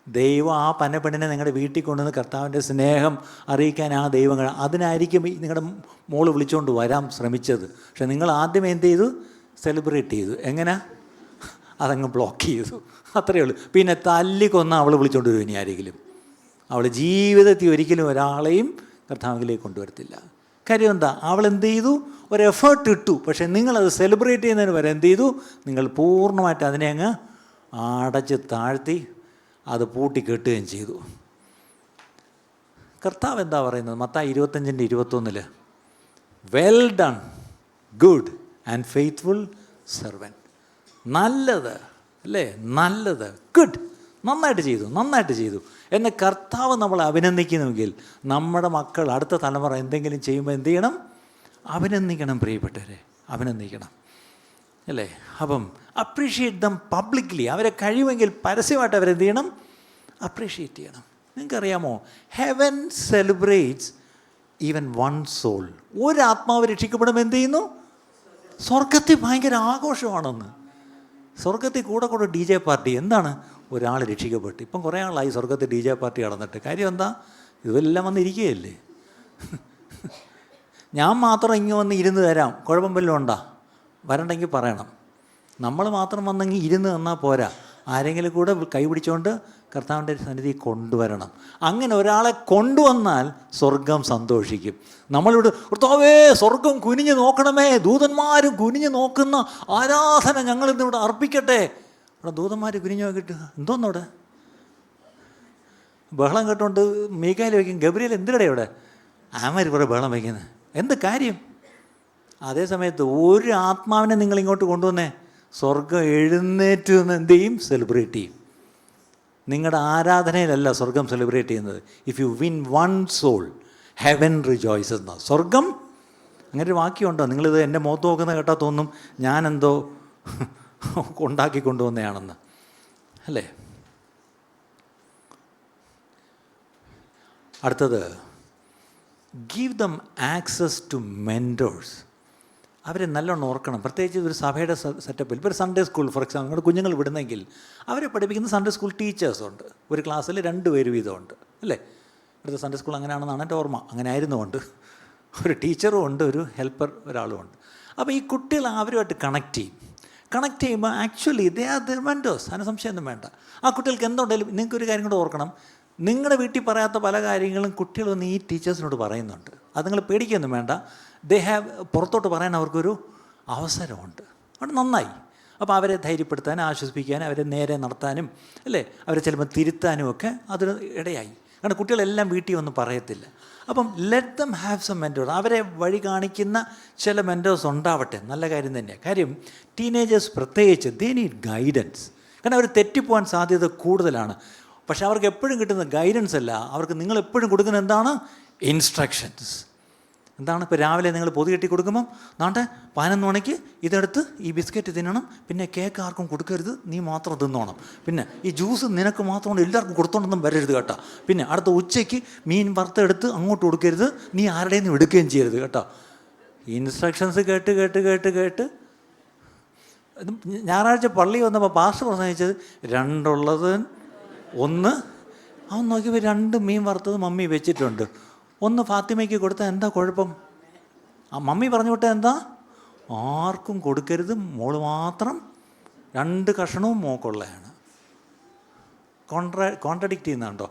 ദൈവം ആ പെണ്ണിനെ നിങ്ങളുടെ വീട്ടിൽ കൊണ്ടുവന്ന് കർത്താവിൻ്റെ സ്നേഹം അറിയിക്കാൻ ആ ദൈവങ്ങൾ, അതിനായിരിക്കും നിങ്ങളുടെ മോള് വിളിച്ചുകൊണ്ട് വരാൻ ശ്രമിച്ചത്. പക്ഷെ നിങ്ങൾ ആദ്യം എന്ത് ചെയ്തു? സെലിബ്രേറ്റ് ചെയ്തു. എങ്ങനെ? അതങ്ങ് ബ്ലോക്ക് ചെയ്തു, അത്രയേ ഉള്ളൂ. പിന്നെ തല്ലിക്കൊന്ന് അവൾ വിളിച്ചുകൊണ്ട് വരും. ഇനി ആരെങ്കിലും അവൾ ജീവിതത്തിൽ ഒരിക്കലും ഒരാളെയും കർത്താവിലേക്ക് കൊണ്ടുവരത്തില്ല. കാര്യം എന്താ? അവൾ എന്ത് ചെയ്തു? ഒരു എഫേർട്ട് ഇട്ടു. പക്ഷേ നിങ്ങളത് സെലിബ്രേറ്റ് ചെയ്യുന്നതിന് വരെ എന്ത് ചെയ്തു? നിങ്ങൾ പൂർണ്ണമായിട്ട് അതിനെ അങ്ങ് അടച്ച് താഴ്ത്തി അത് പൂട്ടിക്കെട്ടുകയും ചെയ്തു. കർത്താവ് എന്താ പറയുന്നത്? Mathai 25:21 well done good and faithful servant. നല്ലത്, അല്ലേ? നല്ലത്, ഗുഡ്, നന്നായിട്ട് ചെയ്തു എന്ന് കർത്താവ് നമ്മളെ അഭിനന്ദിക്കുന്നുവെങ്കിൽ നമ്മുടെ മക്കൾ, അടുത്ത തലമുറ എന്തെങ്കിലും ചെയ്യുമ്പോൾ എന്ത് ചെയ്യണം? അഭിനന്ദിക്കണം പ്രിയപ്പെട്ടവരെ, അഭിനന്ദിക്കണം, അല്ലേ? അപ്പം അപ്രീഷിയേറ്റ് ദം പബ്ലിക്ലി. അവരെ കഴിയുമെങ്കിൽ പരസ്യമായിട്ട് അവരെന്ത് ചെയ്യണം? അപ്രീഷിയേറ്റ് ചെയ്യണം. നിങ്ങൾക്കറിയാമോ, heaven celebrates even one soul. ഒരു ആത്മാവ് രക്ഷിക്കപ്പെടുമ്പോൾ എന്ത് ചെയ്യുന്നു? സ്വർഗത്തിൽ ഭയങ്കര ആഘോഷമാണെന്ന്. സ്വർഗത്തിൽ കൂടെ DJ പാർട്ടി. എന്താണ്? ഒരാൾ രക്ഷിക്കപ്പെട്ടു. ഇപ്പം കുറേ ആളായി സ്വർഗത്തിൽ DJ പാർട്ടി നടന്നിട്ട്. കാര്യം എന്താ? ഇതെല്ലാം വന്നിരിക്കുകയല്ലേ. ഞാൻ മാത്രം ഇങ്ങ് വന്ന് ഇരുന്ന് തരാം, കുഴപ്പം വല്ലതും ഉണ്ടാ? വരണ്ടെങ്കിൽ പറയണം. നമ്മൾ മാത്രം വന്നെങ്കിൽ ഇരുന്ന് തന്നാൽ പോരാ, ആരെങ്കിലും കൂടെ കൈ പിടിച്ചുകൊണ്ട് കർത്താവിൻ്റെ സന്നിധി കൊണ്ടുവരണം. അങ്ങനെ ഒരാളെ കൊണ്ടുവന്നാൽ സ്വർഗം സന്തോഷിക്കും. നമ്മളിവിടെ കർത്താവേ സ്വർഗം കുനിഞ്ഞ് നോക്കണമേ, ദൂതന്മാരും കുനിഞ്ഞ് നോക്കുന്ന ആരാധന ഞങ്ങളിന്നിവിടെ അർപ്പിക്കട്ടെ. അവിടെ ദൂതന്മാർ കുനിഞ്ഞ് നോക്കിയിട്ട് എന്തോന്നവിടെ ബഹളം കേട്ടോണ്ട് മീകായിൽ വയ്ക്കും. ഗബ്രിയേൽ എന്തിനടെ ഇവിടെ ആമാര് കുറേ ബഹളം വയ്ക്കുന്നത്? എന്ത് കാര്യം? അതേ സമയത്ത് ഒരു ആത്മാവിനെ നിങ്ങളിങ്ങോട്ട് കൊണ്ടുവന്നേ, സ്വർഗം എഴുന്നേറ്റ് നിന്ന് എന്ത് ചെയ്യും? സെലിബ്രേറ്റ് ചെയ്യും. നിങ്ങളുടെ ആരാധനയിലല്ല സ്വർഗം സെലിബ്രേറ്റ് ചെയ്യുന്നത്. If you win one soul, heaven rejoices എന്നാണ്. സ്വർഗം അങ്ങനെ ഒരു വാക്യമുണ്ടോ? നിങ്ങളിത് എൻ്റെ മുഖത്ത് നോക്കുന്ന കേട്ടാൽ തോന്നും ഞാനെന്തോ ഉണ്ടാക്കി കൊണ്ടുവന്നതാണെന്ന്, അല്ലേ? അടുത്തത്, ഗീവ് ദം ആക്സസ് ടു മെൻറ്റോഴ്സ്. അവരെ നല്ലോണം ഓർക്കണം. പ്രത്യേകിച്ച് ഒരു സഭയുടെ സെറ്റപ്പിൽ, ഇപ്പോൾ ഒരു സൺഡേ സ്കൂൾ ഫോർ എക്സാമ്പിൾ നിങ്ങളുടെ കുഞ്ഞുങ്ങൾ വിടുന്നെങ്കിൽ അവരെ പഠിപ്പിക്കുന്ന സൺഡേ സ്കൂൾ ടീച്ചേഴ്സുണ്ട്. ഒരു ക്ലാസ്സിൽ 2 പേര് വീതമുണ്ട്, അല്ലേ? ഇവിടുത്തെ സൺഡേ സ്കൂൾ അങ്ങനെയാണെന്നാണ് എൻ്റെ ഓർമ്മ. അങ്ങനെ ആയിരുന്നുകൊണ്ട് ഒരു ടീച്ചറും ഉണ്ട്, ഒരു ഹെൽപ്പർ ഒരാളും ഉണ്ട്. അപ്പോൾ ഈ കുട്ടികൾ അവരുമായിട്ട് കണക്ട് ചെയ്യുമ്പോൾ actually they are the mentors. അതിന് സംശയമൊന്നും വേണ്ട. ആ കുട്ടികൾക്ക് എന്തുണ്ടെങ്കിലും നിങ്ങൾക്കൊരു കാര്യം കൂടെ ഓർക്കണം, നിങ്ങളുടെ വീട്ടിൽ പറയാത്ത പല കാര്യങ്ങളും കുട്ടികളൊന്ന് ഈ ടീച്ചേഴ്സിനോട് പറയുന്നുണ്ട്. അത് നിങ്ങൾ പേടിക്കൊന്നും വേണ്ട. ദേ ഹാവ്, പുറത്തോട്ട് പറയാൻ അവർക്കൊരു അവസരമുണ്ട്. അത് നന്നായി. അപ്പോൾ അവരെ ധൈര്യപ്പെടുത്താനും ആശ്വസിപ്പിക്കാനും അവരെ നേരെ നടത്താനും, അല്ലേ, അവരെ ചിലപ്പോൾ തിരുത്താനും ഒക്കെ അതിന് ഇടയായി. കാരണം കുട്ടികളെല്ലാം വീട്ടിൽ ഒന്നും പറയത്തില്ല. അപ്പം let dum have some mentor. അവരെ വഴി കാണിക്കുന്ന ചില മെൻറ്റേഴ്സ് ഉണ്ടാവട്ടെ, നല്ല കാര്യം തന്നെയാണ്. കാര്യം ടീനേജേഴ്സ് പ്രത്യേകിച്ച് ദേ നീഡ് ഗൈഡൻസ്. കാരണം അവർ തെറ്റിപ്പോകാൻ സാധ്യത കൂടുതലാണ്. പക്ഷേ അവർക്ക് എപ്പോഴും കിട്ടുന്ന ഗൈഡൻസ് അല്ല, അവർക്ക് നിങ്ങൾ എപ്പോഴും കൊടുക്കുന്ന എന്താണ്? ഇൻസ്ട്രക്ഷൻസ്. എന്താണ്? ഇപ്പോൾ രാവിലെ നിങ്ങൾ പൊതി കെട്ടി കൊടുക്കുമ്പം, നാട്ടെ 11 മണിക്ക് ഇതെടുത്ത് ഈ ബിസ്ക്കറ്റ് തിന്നണം, പിന്നെ കേക്ക് ആർക്കും കൊടുക്കരുത്, നീ മാത്രം തിന്നോണം, പിന്നെ ഈ ജ്യൂസ് നിനക്ക് മാത്രം എല്ലാവർക്കും കൊടുത്തോണ്ടൊന്നും വരരുത് കേട്ടോ, പിന്നെ അടുത്ത ഉച്ചയ്ക്ക് മീൻ വറുത്തെടുത്ത് അങ്ങോട്ട് കൊടുക്കരുത്, നീ ആരുടെയും നിന്ന് എടുക്കുകയും ചെയ്യരുത് കേട്ടോ. ഇൻസ്ട്രക്ഷൻസ് കേട്ട് കേട്ട് കേട്ട് കേട്ട് ഞായറാഴ്ച പള്ളി വന്നപ്പോൾ പാസ്റ്റർ പ്രസംഗിച്ചത് 2 ഉള്ളത് 1, അവൻ നോക്കിയപ്പോൾ 2 മീൻ വറുത്തത് മമ്മി വെച്ചിട്ടുണ്ട്, 1 ഫാത്തിമയ്ക്ക് കൊടുത്താൽ എന്താ കുഴപ്പം? ആ മമ്മി പറഞ്ഞു വിട്ടാൽ എന്താ? ആർക്കും കൊടുക്കരുത്, മോള് മാത്രം 2 കഷണവും മോക്കുള്ളതാണ്. കോൺട്രഡിക്റ്റ് ചെയ്യുന്നുണ്ടോ?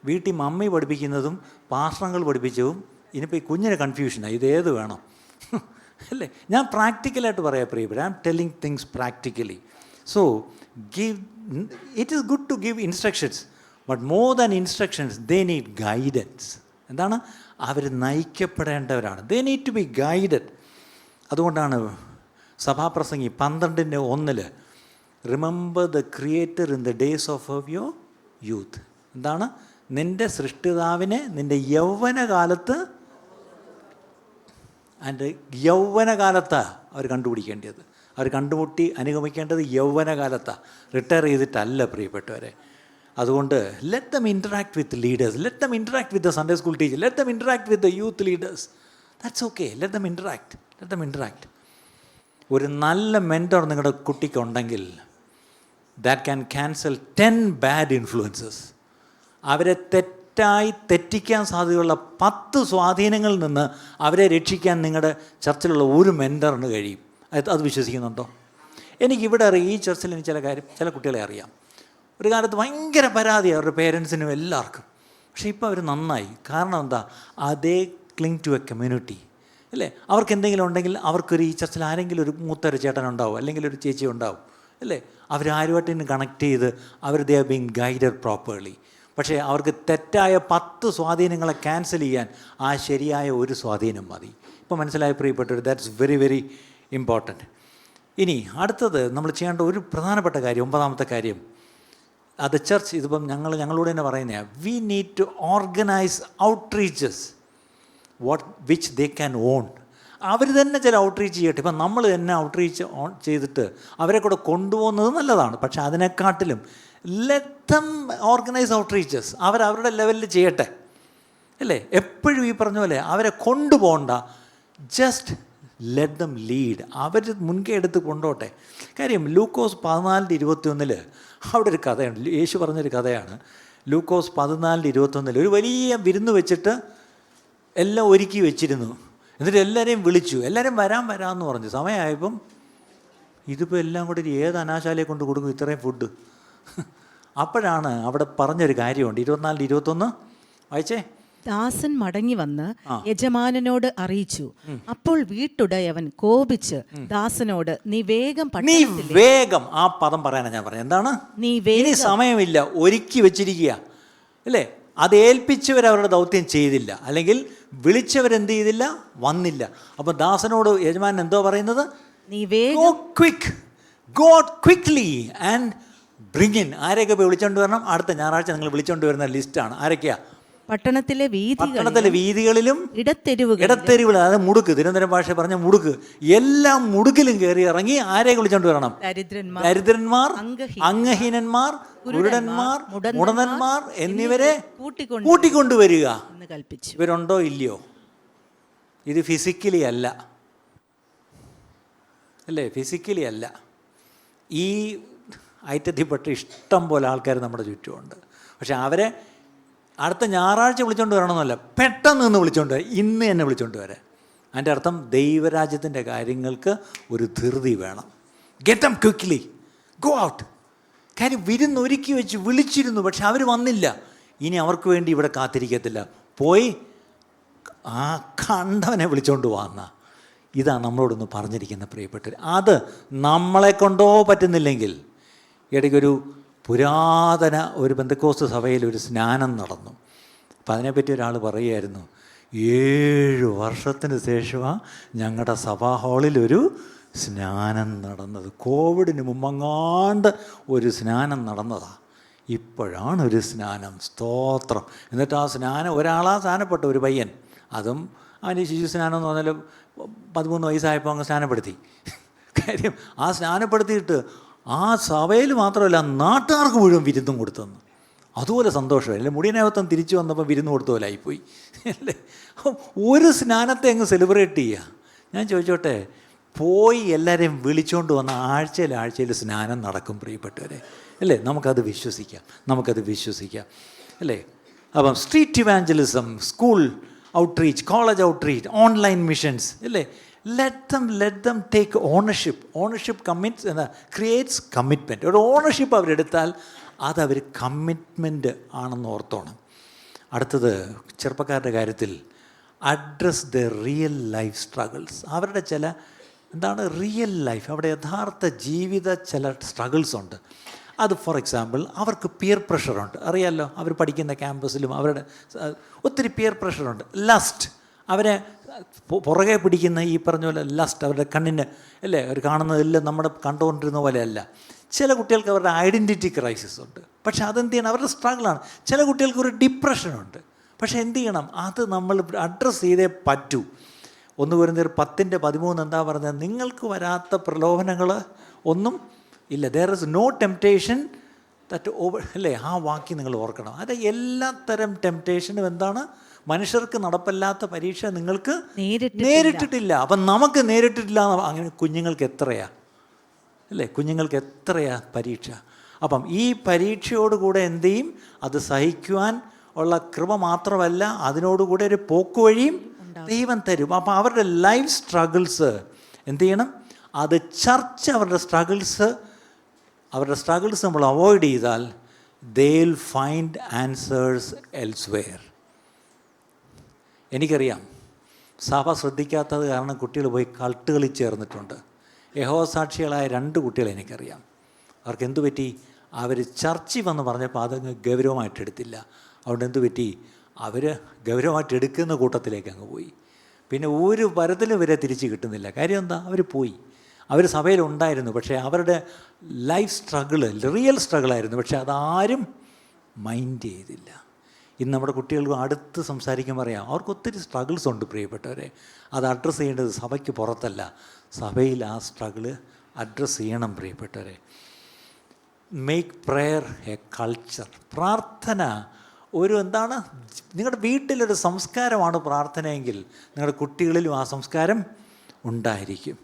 വീട്ടിൽ മമ്മി പഠിപ്പിക്കുന്നതും പാസ്റ്ററങ്ങൾ പഠിപ്പിച്ചതും ഇനിയിപ്പോൾ ഈ കുഞ്ഞിന് കൺഫ്യൂഷനാണ്, ഇതേത് വേണം, അല്ലേ? ഞാൻ പ്രാക്ടിക്കലായിട്ട് പറയാം പ്രിയപ്പെട്ട, I am telling things practically. So give, it is good to give instructions, but more than instructions they need guidance. എന്താണ്? അവർ നയിക്കപ്പെടേണ്ടവരാണ്. They need to be guided. അതുകൊണ്ടാണ് സഭാപ്രസംഗി 12:1 remember the creator in the days of your youth. എന്താണ്? നിൻ്റെ സൃഷ്ടിതാവിനെ നിൻ്റെ യൗവനകാലത്ത്, അതിൻ്റെ യൗവനകാലത്താണ് അവർ കണ്ടുപിടിക്കേണ്ടത്. അവർ കണ്ടുമുട്ടി അനുഗമിക്കേണ്ടത് യൗവനകാലത്താണ്, റിട്ടയർ ചെയ്തിട്ടല്ല പ്രിയപ്പെട്ടവരെ. അതുകൊണ്ട് let them interact with leaders, let them interact with the Sunday school teacher, let them interact with the youth leaders. That's okay. Let them interact. ഒരു നല്ല മെൻറ്റർ നിങ്ങളുടെ കുട്ടിക്കുണ്ടെങ്കിൽ that can cancel 10 bad influences. അവരെ തെറ്റിക്കാൻ സാധ്യതയുള്ള 10 സ്വാധീനങ്ങളിൽ നിന്ന് അവരെ രക്ഷിക്കാൻ നിങ്ങളുടെ ചർച്ചിലുള്ള ഒരു മെൻറ്ററിന് കഴിയും. അത് വിശ്വസിക്കുന്നുണ്ടോ? എനിക്കിവിടെ അറിയാം, ഈ ചർച്ചിൽ എനിക്ക് ചില കുട്ടികളെ അറിയാം. ഒരു കാലത്ത് ഭയങ്കര പരാതി അവരുടെ പേരൻസിനും എല്ലാവർക്കും. പക്ഷേ ഇപ്പോൾ അവർ നന്നായി. കാരണം എന്താ? അതേ ക്ലിങ് ടു എ കമ്മ്യൂണിറ്റി, അല്ലേ? അവർക്ക് എന്തെങ്കിലും ഉണ്ടെങ്കിൽ അവർക്കൊരു ഈ ചർച്ചിൽ ആരെങ്കിലും ഒരു മൂത്തൊരു ചേട്ടനുണ്ടാവും, അല്ലെങ്കിൽ ഒരു ചേച്ചി ഉണ്ടാവും, അല്ലേ? അവരാരുമായിട്ട് കണക്ട് ചെയ്ത് അവർ they are being guided properly. പക്ഷേ അവർക്ക് തെറ്റായ 10 സ്വാധീനങ്ങളെ ക്യാൻസൽ ചെയ്യാൻ ആ ശരിയായ ഒരു സ്വാധീനം മതി. ഇപ്പോൾ മനസ്സിലായ പ്രിയപ്പെട്ടവർ, ദാറ്റ്സ് വെരി വെരി ഇമ്പോർട്ടൻറ്റ്. ഇനി അടുത്തത് നമ്മൾ ചെയ്യേണ്ട ഒരു പ്രധാനപ്പെട്ട കാര്യം, 9ാമത്തെ കാര്യം, അത് ചർച്ച്, ഇതിപ്പം ഞങ്ങളോട് തന്നെ പറയുന്നതാണ്, we need to organize outreaches which they can own. അവർ തന്നെ ചില ഔട്ട്റീച്ച് ചെയ്യട്ടെ. ഇപ്പം നമ്മൾ തന്നെ ഔട്ട്റീച്ച് ചെയ്തിട്ട് അവരെ കൂടെ കൊണ്ടുപോകുന്നത് നല്ലതാണ്. പക്ഷേ അതിനെക്കാട്ടിലും ലെറ്റ് ദം ഓർഗനൈസ് ഔട്ട്റീച്ചസ്. അവരവരുടെ ലെവലിൽ ചെയ്യട്ടെ, അല്ലേ? എപ്പോഴും ഈ പറഞ്ഞ പോലെ അവരെ കൊണ്ടുപോകണ്ട, ജസ്റ്റ് ലെറ്റ് ദം ലീഡ്. അവർ മുൻകൈ എടുത്ത് കൊണ്ടോട്ടെ. കാര്യം ലൂക്കോസ് 14:21 അവിടെ ഒരു കഥയുണ്ട്. യേശു പറഞ്ഞൊരു കഥയാണ്. ലൂക്കോസ് 14:21 ഒരു വലിയ വിരുന്ന് വെച്ചിട്ട് എല്ലാം ഒരുക്കി വെച്ചിരുന്നു. എന്നിട്ട് എല്ലാവരെയും വിളിച്ചു, എല്ലാവരും വരാമെന്ന് പറഞ്ഞു. സമയമായപ്പം ഇതിപ്പോൾ എല്ലാം കൂടി ഏത് അനാശാലയെ കൊണ്ട് കൊടുക്കും ഇത്രയും ഫുഡ്? അപ്പോഴാണ് അവിടെ പറഞ്ഞൊരു കാര്യമുണ്ട്. 24:21 വായിച്ചേ. ദാസൻ മടങ്ങി വന്ന് യജമാനനോട് അറിയിച്ചു. അപ്പോൾ വീട്ടുടയവൻ കോപിച്ച് ദാസനോട് നീ വേഗം ആ പദം പറയാനാണ് ഞാൻ പറഞ്ഞത്. എന്താണ്? ഇനി സമയമില്ല, ഒരുക്കി വെച്ചിരിക്കുക, അല്ലേ? അത് ഏൽപ്പിച്ചവരവരുടെ ദൗത്യം ചെയ്തില്ല, അല്ലെങ്കിൽ വിളിച്ചവരെന്ത് ചെയ്തില്ല, വന്നില്ല. അപ്പോൾ ദാസനോട് യജമാനൻ എന്തോ പറയുന്നത്? നീ go quickly and bring in. ആരെയൊക്കെ പോയി വിളിച്ചുകൊണ്ട് വരണം? അടുത്ത ഞായറാഴ്ച നിങ്ങൾ വിളിച്ചുകൊണ്ട് വരുന്ന ലിസ്റ്റാണ്. ആരൊക്കെയാ? പട്ടണത്തിലെ വീതികളിലും ഇടത്തെരുവുകൾ അതായത് മുടുക്ക്, തിരുവനന്തപുരം ഭാഷ പറഞ്ഞ മുടുക്ക്, എല്ലാം മുടുക്കിലും കയറി ഇറങ്ങി ആരെ വിളിച്ചോണ്ട് വരണം? ദരിദ്രന്മാർ, അംഗഹീനന്മാർ, കുരുടന്മാർ, മുടന്തന്മാർ എന്നിവരെ കൂട്ടിക്കൊണ്ടുവരിക എന്ന് കൽപ്പിച്ചു. ഇവരുണ്ടോ ഇല്ലയോ? ഇത് ഫിസിക്കലി അല്ല, അല്ലേ? ഫിസിക്കലി അല്ല. ഈ ഐറ്റത്തിൽപ്പെട്ട ഇഷ്ടം പോലെ ആൾക്കാർ നമ്മുടെ ചുറ്റുമുണ്ട്. പക്ഷെ അവരെ അടുത്ത ഞായറാഴ്ച വിളിച്ചോണ്ട് വരണമെന്നല്ല, പെട്ടെന്ന് നിന്ന് വിളിച്ചോണ്ട് വരാം, ഇന്ന് തന്നെ വിളിച്ചോണ്ട് വരാം. അതിൻ്റെ അർത്ഥം ദൈവരാജ്യത്തിൻ്റെ കാര്യങ്ങൾക്ക് ഒരു ധൃതി വേണം. Get them quickly, go out. കാര്യം വിരുന്നൊരുക്കി വെച്ച് വിളിച്ചിരുന്നു, പക്ഷെ അവർ വന്നില്ല. ഇനി അവർക്ക് വേണ്ടി ഇവിടെ കാത്തിരിക്കത്തില്ല, പോയി ആ കണ്ടവനെ വിളിച്ചോണ്ട് വന്ന. ഇതാണ് നമ്മളോടൊന്ന് പറഞ്ഞിരിക്കുന്ന പ്രിയപ്പെട്ടവർ. അത് നമ്മളെ കൊണ്ടോ പറ്റുന്നില്ലെങ്കിൽ, ഇടയ്ക്കൊരു പുരാതന ഒരു പെന്തക്കോസ്ത് സഭയിൽ ഒരു സ്നാനം നടന്നു. അപ്പം അതിനെപ്പറ്റി ഒരാൾ പറയുമായിരുന്നു, 7 വർഷത്തിന് ശേഷമാണ് ഞങ്ങളുടെ സഭാ ഹാളിലൊരു സ്നാനം നടന്നത്. കോവിഡിന് മുമ്പങ്ങാണ്ട് ഒരു സ്നാനം നടന്നതാണ്, ഇപ്പോഴാണ് ഒരു സ്നാനം. സ്തോത്രം. എന്നിട്ട് ആ സ്നാനം ഒരാളാ സ്നാനപ്പെട്ട ഒരു പയ്യൻ, അതും അവന് ശിശു സ്നാനം എന്ന് പറഞ്ഞാൽ 13 വയസ്സായപ്പോൾ അങ്ങ് സ്നാനപ്പെടുത്തി. കാര്യം ആ സ്നാനപ്പെടുത്തിയിട്ട് ആ സഭയിൽ മാത്രമല്ല നാട്ടുകാർക്ക് മുഴുവൻ വിരുന്നും കൊടുത്തെന്ന്. അതുപോലെ സന്തോഷമല്ലേ? മുടിയനകത്തം തിരിച്ചു വന്നപ്പോൾ വിരുന്ന് കൊടുത്ത പോലെ ആയിപ്പോയി, അല്ലേ? ഒരു സ്നാനത്തെ അങ്ങ് സെലിബ്രേറ്റ് ചെയ്യുക. ഞാൻ ചോദിച്ചോട്ടെ, പോയി എല്ലാവരെയും വിളിച്ചുകൊണ്ട് വന്ന ആഴ്ചയിൽ സ്നാനം നടക്കും പ്രിയപ്പെട്ടവരെ, അല്ലേ? നമുക്കത് വിശ്വസിക്കാം, അല്ലേ? അപ്പം street evangelism, school outreach, college outreach, online missions, അല്ലേ? let them take ownership creates commitment. ഒരു ഓണർഷിപ്പ് അവരെടുത്താൽ അതവർ കമ്മിറ്റ്മെൻറ്റ് ആണെന്ന് ഓർത്തോണം. അടുത്തത് ചെറുപ്പക്കാരുടെ കാര്യത്തിൽ address the real life struggles. അവരുടെ ചില റിയൽ ലൈഫ്, അവിടെ യഥാർത്ഥ ജീവിത ചില സ്ട്രഗിൾസ് ഉണ്ട്. അത് ഫോർ എക്സാമ്പിൾ, അവർക്ക് പിയർ പ്രഷറുണ്ട്. അറിയാമല്ലോ, അവർ പഠിക്കുന്ന ക്യാമ്പസിലും അവരുടെ ഒത്തിരി പിയർ പ്രഷറുണ്ട്. ലസ്റ്റ്, അവരെ പുറകെ പിടിക്കുന്ന ഈ പറഞ്ഞ പോലെ ലസ്റ്റ്, അവരുടെ കണ്ണിന്, അല്ലേ? അവർ കാണുന്നതെല്ലാം നമ്മുടെ കണ്ടുകൊണ്ടിരുന്ന പോലെയല്ല. ചില കുട്ടികൾക്ക് അവരുടെ ഐഡൻറ്റിറ്റി ക്രൈസിസ് ഉണ്ട്. പക്ഷെ അതെന്ത് ചെയ്യണം? അവരുടെ സ്ട്രഗിളാണ്. ചില കുട്ടികൾക്ക് ഒരു ഡിപ്രഷനുണ്ട്. പക്ഷെ എന്ത് ചെയ്യണം? അത് നമ്മൾ അഡ്രസ്സ് ചെയ്തേ പറ്റൂ. 1 Corinthians 10:13 എന്താ പറഞ്ഞത്? നിങ്ങൾക്ക് വരാത്ത പ്രലോഭനങ്ങൾ ഒന്നും ഇല്ല. There is no temptation that over, അല്ലേ? ആ വാക്യം നിങ്ങൾ ഓർക്കണം. അത് എല്ലാ തരം ടെംപ്റ്റേഷനും എന്താണ്? മനുഷ്യർക്ക് നടപ്പല്ലാത്ത പരീക്ഷ നിങ്ങൾക്ക് നേരിട്ടിട്ടില്ല. അപ്പം നമുക്ക് നേരിട്ടിട്ടില്ല. അങ്ങനെ കുഞ്ഞുങ്ങൾക്ക് എത്രയാ, അല്ലേ? കുഞ്ഞുങ്ങൾക്ക് എത്രയാ പരീക്ഷ. അപ്പം ഈ പരീക്ഷയോടുകൂടെ എന്ത് ചെയ്യും? അത് സഹിക്കുവാൻ ഉള്ള കൃപ മാത്രമല്ല, അതിനോടുകൂടെ ഒരു പോക്കുവഴിയും ദൈവം തരും. അപ്പം അവരുടെ ലൈഫ് സ്ട്രഗിൾസ് എന്ത് ചെയ്യണം? അത് ചർച്ച, അവരുടെ സ്ട്രഗിൾസ് നമ്മൾ അവോയ്ഡ് ചെയ്താൽ they will find answers elsewhere. എനിക്കറിയാം, സഭ ശ്രദ്ധിക്കാത്തത് കാരണം കുട്ടികൾ പോയി കൾട്ടുകളിൽ ചേർന്നിട്ടുണ്ട്. യഹോവസാക്ഷികളായ 2 കുട്ടികളെ എനിക്കറിയാം. അവർക്ക് എന്തു പറ്റി? അവർ ചർച്ചിൽ വന്ന് പറഞ്ഞപ്പോൾ അതങ്ങ് ഗൗരവമായിട്ട് എടുത്തില്ല. അതുകൊണ്ട് എന്തു പറ്റി? അവർ ഗൗരവമായിട്ട് എടുക്കുന്ന കൂട്ടത്തിലേക്ക് അങ്ങ് പോയി. പിന്നെ ഒരു പരത്തിലും വരെ തിരിച്ച് കിട്ടുന്നില്ല. കാര്യം എന്താ? അവർ പോയി. അവർ സഭയിലുണ്ടായിരുന്നു, പക്ഷേ അവരുടെ ലൈഫ് സ്ട്രഗിള് റിയൽ സ്ട്രഗിളായിരുന്നു. പക്ഷേ അതാരും മൈൻഡ് ചെയ്തില്ല. ഇന്ന് നമ്മുടെ കുട്ടികൾക്ക് അടുത്ത് സംസാരിക്കുമ്പോൾ പറയാം, അവർക്ക് ഒത്തിരി സ്ട്രഗിൾസ് ഉണ്ട് പ്രിയപ്പെട്ടവരെ. അത് അഡ്രസ്സ് ചെയ്യേണ്ടത് സഭയ്ക്ക് പുറത്തല്ല, സഭയിൽ ആ സ്ട്രഗിള് അഡ്രസ്സ് ചെയ്യണം പ്രിയപ്പെട്ടവരെ. Make prayer A culture. പ്രാർത്ഥന ഒരു നിങ്ങളുടെ വീട്ടിലൊരു സംസ്കാരമാണ് പ്രാർത്ഥനയെങ്കിൽ നിങ്ങളുടെ കുട്ടികളിലും ആ സംസ്കാരം ഉണ്ടായിരിക്കും.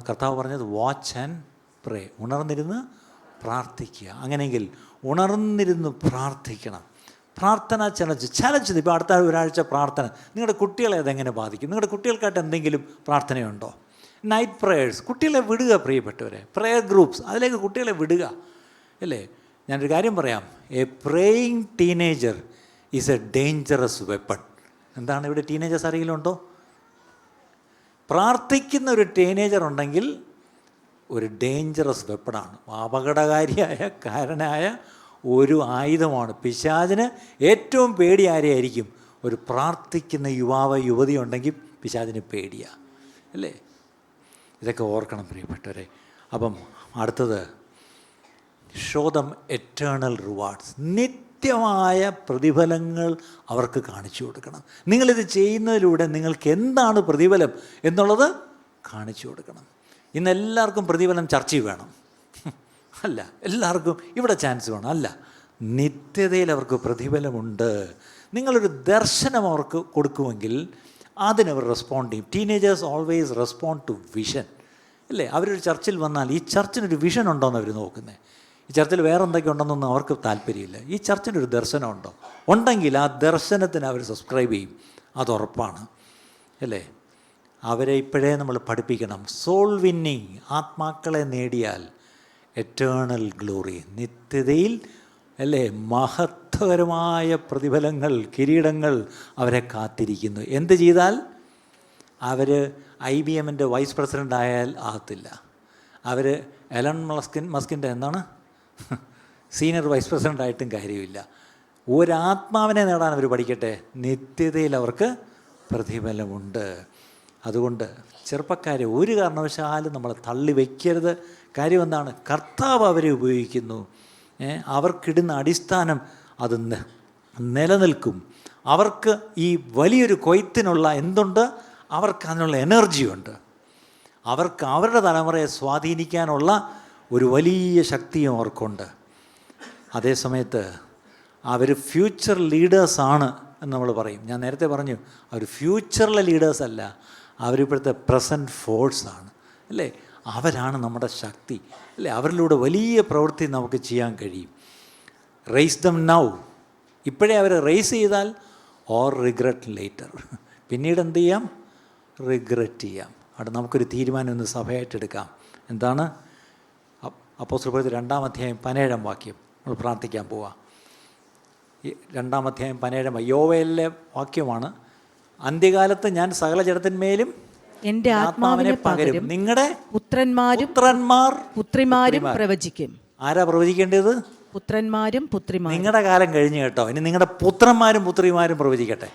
കർത്താവ് പറഞ്ഞത്? വാച്ച് ആൻഡ് പ്രേ. ഉണർന്നിരുന്ന് പ്രാർത്ഥിക്കുക. അങ്ങനെയെങ്കിൽ ഉണർന്നിരുന്ന് പ്രാർത്ഥിക്കണം. പ്രാർത്ഥന ചലഞ്ച്. ഇപ്പോൾ അടുത്ത ഒരാഴ്ച പ്രാർത്ഥന. നിങ്ങളുടെ കുട്ടികളെ അതെങ്ങനെ ബാധിക്കും? നിങ്ങളുടെ കുട്ടികൾക്കായിട്ട് എന്തെങ്കിലും പ്രാർത്ഥനയുണ്ടോ? Night prayers. കുട്ടികളെ വിടുക പ്രിയപ്പെട്ടവരെ. പ്രെയർ ഗ്രൂപ്പ്സ്, അതിലേക്ക് കുട്ടികളെ വിടുക, അല്ലേ? ഞാനൊരു കാര്യം പറയാം. A praying teenager is A dangerous weapon. ഇവിടെ ടീനേജേഴ്സ് ആരെങ്കിലും ഉണ്ടോ? പ്രാർത്ഥിക്കുന്ന ഒരു ടീനേജർ ഉണ്ടെങ്കിൽ ഒരു ഡേഞ്ചറസ് വെപ്പണാണ്. കാരണമായ ഒരു ആയുധമാണ്. പിശാചിന് ഏറ്റവും പേടി ആരെയായിരിക്കും? ഒരു പ്രാർത്ഥിക്കുന്ന യുവതി ഉണ്ടെങ്കിൽ പിശാചിന് പേടിയാണ്, അല്ലേ? ഇതൊക്കെ ഓർക്കണം പ്രിയപ്പെട്ടവരെ. അപ്പം അടുത്തത്, ഷോ ദം എറ്റേണൽ റിവാർഡ്സ്. കൃത്യമായ പ്രതിഫലങ്ങൾ അവർക്ക് കാണിച്ചു കൊടുക്കണം. നിങ്ങളിത് ചെയ്യുന്നതിലൂടെ നിങ്ങൾക്ക് എന്താണ് പ്രതിഫലം എന്നുള്ളത് കാണിച്ചു കൊടുക്കണം. ഇന്ന് എല്ലാവർക്കും പ്രതിഫലം ചർച്ചയിൽ വേണം, അല്ല. എല്ലാവർക്കും ഇവിടെ ചാൻസ് വേണം, അല്ല. നിത്യതയിൽ അവർക്ക് പ്രതിഫലമുണ്ട്. നിങ്ങളൊരു ദർശനം അവർക്ക് കൊടുക്കുമെങ്കിൽ അതിനവർ റെസ്പോണ്ട് ചെയ്യും. Teenagers always respond to vision, അല്ലേ? അവരൊരു ചർച്ചിൽ വന്നാൽ ഈ ചർച്ചിനൊരു വിഷൻ ഉണ്ടോയെന്ന് അവർ നോക്കുന്നത്. ഈ ചർച്ചിൽ വേറെ എന്തൊക്കെ ഉണ്ടെന്നൊന്നും അവർക്ക് താല്പര്യമില്ല. ഈ ചർച്ചിനൊരു ദർശനം ഉണ്ടോ? ഉണ്ടെങ്കിൽ ആ ദർശനത്തിന് അവർ സബ്സ്ക്രൈബ് ചെയ്യും, അത് ഉറപ്പാണ്, അല്ലേ? അവരെ ഇപ്പോഴേ നമ്മൾ പഠിപ്പിക്കണം. സോൾ വിന്നിങ്, ആത്മാക്കളെ നേടിയാൽ എറ്റേണൽ ഗ്ലോറി, നിത്യതയിൽ, അല്ലേ, മഹത്വകരമായ പ്രതിഫലങ്ങൾ, കിരീടങ്ങൾ അവരെ കാത്തിരിക്കുന്നു. എന്ത് ചെയ്താൽ? അവർ IBMൻ്റെ വൈസ് പ്രസിഡൻ്റ് ആയാൽ ആകത്തില്ല. അവർ എലൺ മസ്കിൻ്റെ എന്താണ് സീനിയർ വൈസ് പ്രസിഡൻ്റ് ആയിട്ടും കാര്യമില്ല. ഒരാത്മാവിനെ നേടാൻ അവർ പഠിക്കട്ടെ. നിത്യതയിൽ അവർക്ക് പ്രതിഫലമുണ്ട്. അതുകൊണ്ട് ചെറുപ്പക്കാരെ ഒരു കാരണവശാലും നമ്മൾ തള്ളി വയ്ക്കരുത്. കാര്യം എന്താണ്? കർത്താവ് അവരെ ഉപയോഗിക്കുന്നു. അവർക്കിടുന്ന അടിസ്ഥാനം അത് നിലനിൽക്കും. അവർക്ക് ഈ വലിയൊരു കൊയ്ത്തിനുള്ള എന്തുണ്ട്? അവർക്ക് അതിനുള്ള എനർജിയുണ്ട്. അവർക്ക് അവരുടെ തലമുറയെ സ്വാധീനിക്കാനുള്ള ഒരു വലിയ ശക്തിയും അവർക്കുണ്ട്. അതേസമയത്ത് അവർ ഫ്യൂച്ചർ ലീഡേഴ്സാണ് എന്ന് നമ്മൾ പറയും. ഞാൻ നേരത്തെ പറഞ്ഞു, അവർ ഫ്യൂച്ചറിലെ ലീഡേഴ്സല്ല, അവരിപ്പോഴത്തെ പ്രസൻറ്റ് ഫോഴ്സാണ്, അല്ലേ? അവരാണ് നമ്മുടെ ശക്തി, അല്ലേ? അവരിലൂടെ വലിയ പ്രവൃത്തി നമുക്ക് ചെയ്യാൻ കഴിയും. റേസ് ദം നൗ, ഇപ്പോഴേ അവരെ റേസ് ചെയ്താൽ, ഓർ റിഗ്രറ്റ് ലേറ്റർ, പിന്നീട് എന്ത് ചെയ്യാം? റിഗ്രറ്റ് ചെയ്യാം. അവിടെ നമുക്കൊരു തീരുമാനം ഒന്ന് സഭയായിട്ടെടുക്കാം. എന്താണ്? അപ്പോസ്തലപ്രവൃത്തി 2-ാം അധ്യായം 17-ാം വാക്യം നമ്മൾ പ്രാർത്ഥിക്കാൻ പോവാം. 2-ാം അധ്യായം 17-ാം യോവേലിലെ വാക്യമാണ്. അന്ത്യകാലത്ത് ഞാൻ സകല ജഡത്തിന്മേലും എൻ്റെ ആത്മാവിനെ പകരും, നിങ്ങളുടെ പുത്രിമാരും പ്രവചിക്കും. ആരാ പ്രവചിക്കേണ്ടത്? പുത്രന്മാരും പുത്രിമാരും. നിങ്ങളുടെ കാലം കഴിഞ്ഞു കേട്ടോ. ഇനി നിങ്ങളുടെ പുത്രന്മാരും പുത്രിമാരും പ്രവചിക്കട്ടെ.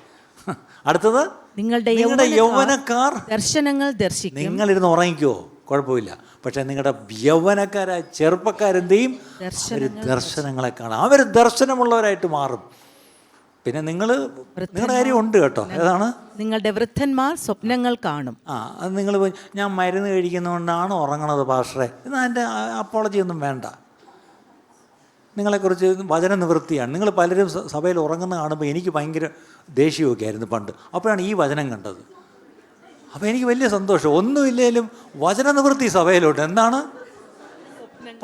അടുത്തത്, നിങ്ങളുടെ യൗവനക്കാർ ദർശനങ്ങൾ ദർശിക്കും. നിങ്ങളിരുന്ന് ഉറങ്ങിക്കോ, കുഴപ്പമില്ല. പക്ഷേ നിങ്ങളുടെ യൗവനക്കാരായ ചെറുപ്പക്കാരെന്ത് ചെയ്യും? ദർശനങ്ങളെ കാണാം. അവർ ദർശനമുള്ളവരായിട്ട് മാറും. പിന്നെ നിങ്ങളുടെ കാര്യം ഉണ്ട് കേട്ടോ. ഏതാണ്? നിങ്ങളുടെ വൃദ്ധന്മാർ സ്വപ്നങ്ങൾ കാണും. അത് നിങ്ങൾ ഞാൻ മരുന്ന് കഴിക്കുന്നതുകൊണ്ടാണ് ഉറങ്ങണത് പാസ്റ്ററെ, എന്നാൽ എൻ്റെ അപ്പോളജി ഒന്നും വേണ്ട. നിങ്ങളെക്കുറിച്ച് വചന നിവൃത്തിയാണ്. നിങ്ങൾ പലരും സഭയിൽ ഉറങ്ങുന്ന കാണുമ്പോൾ എനിക്ക് ഭയങ്കര ദേഷ്യമൊക്കെ ആയിരുന്നു പണ്ട്. അപ്പോഴാണ് ഈ വചനം കണ്ടത്. അപ്പോൾ എനിക്ക് വലിയ സന്തോഷം. ഒന്നുമില്ലെങ്കിലും വചന നിവൃത്തി സഭയിലോട്ട്. എന്താണ്?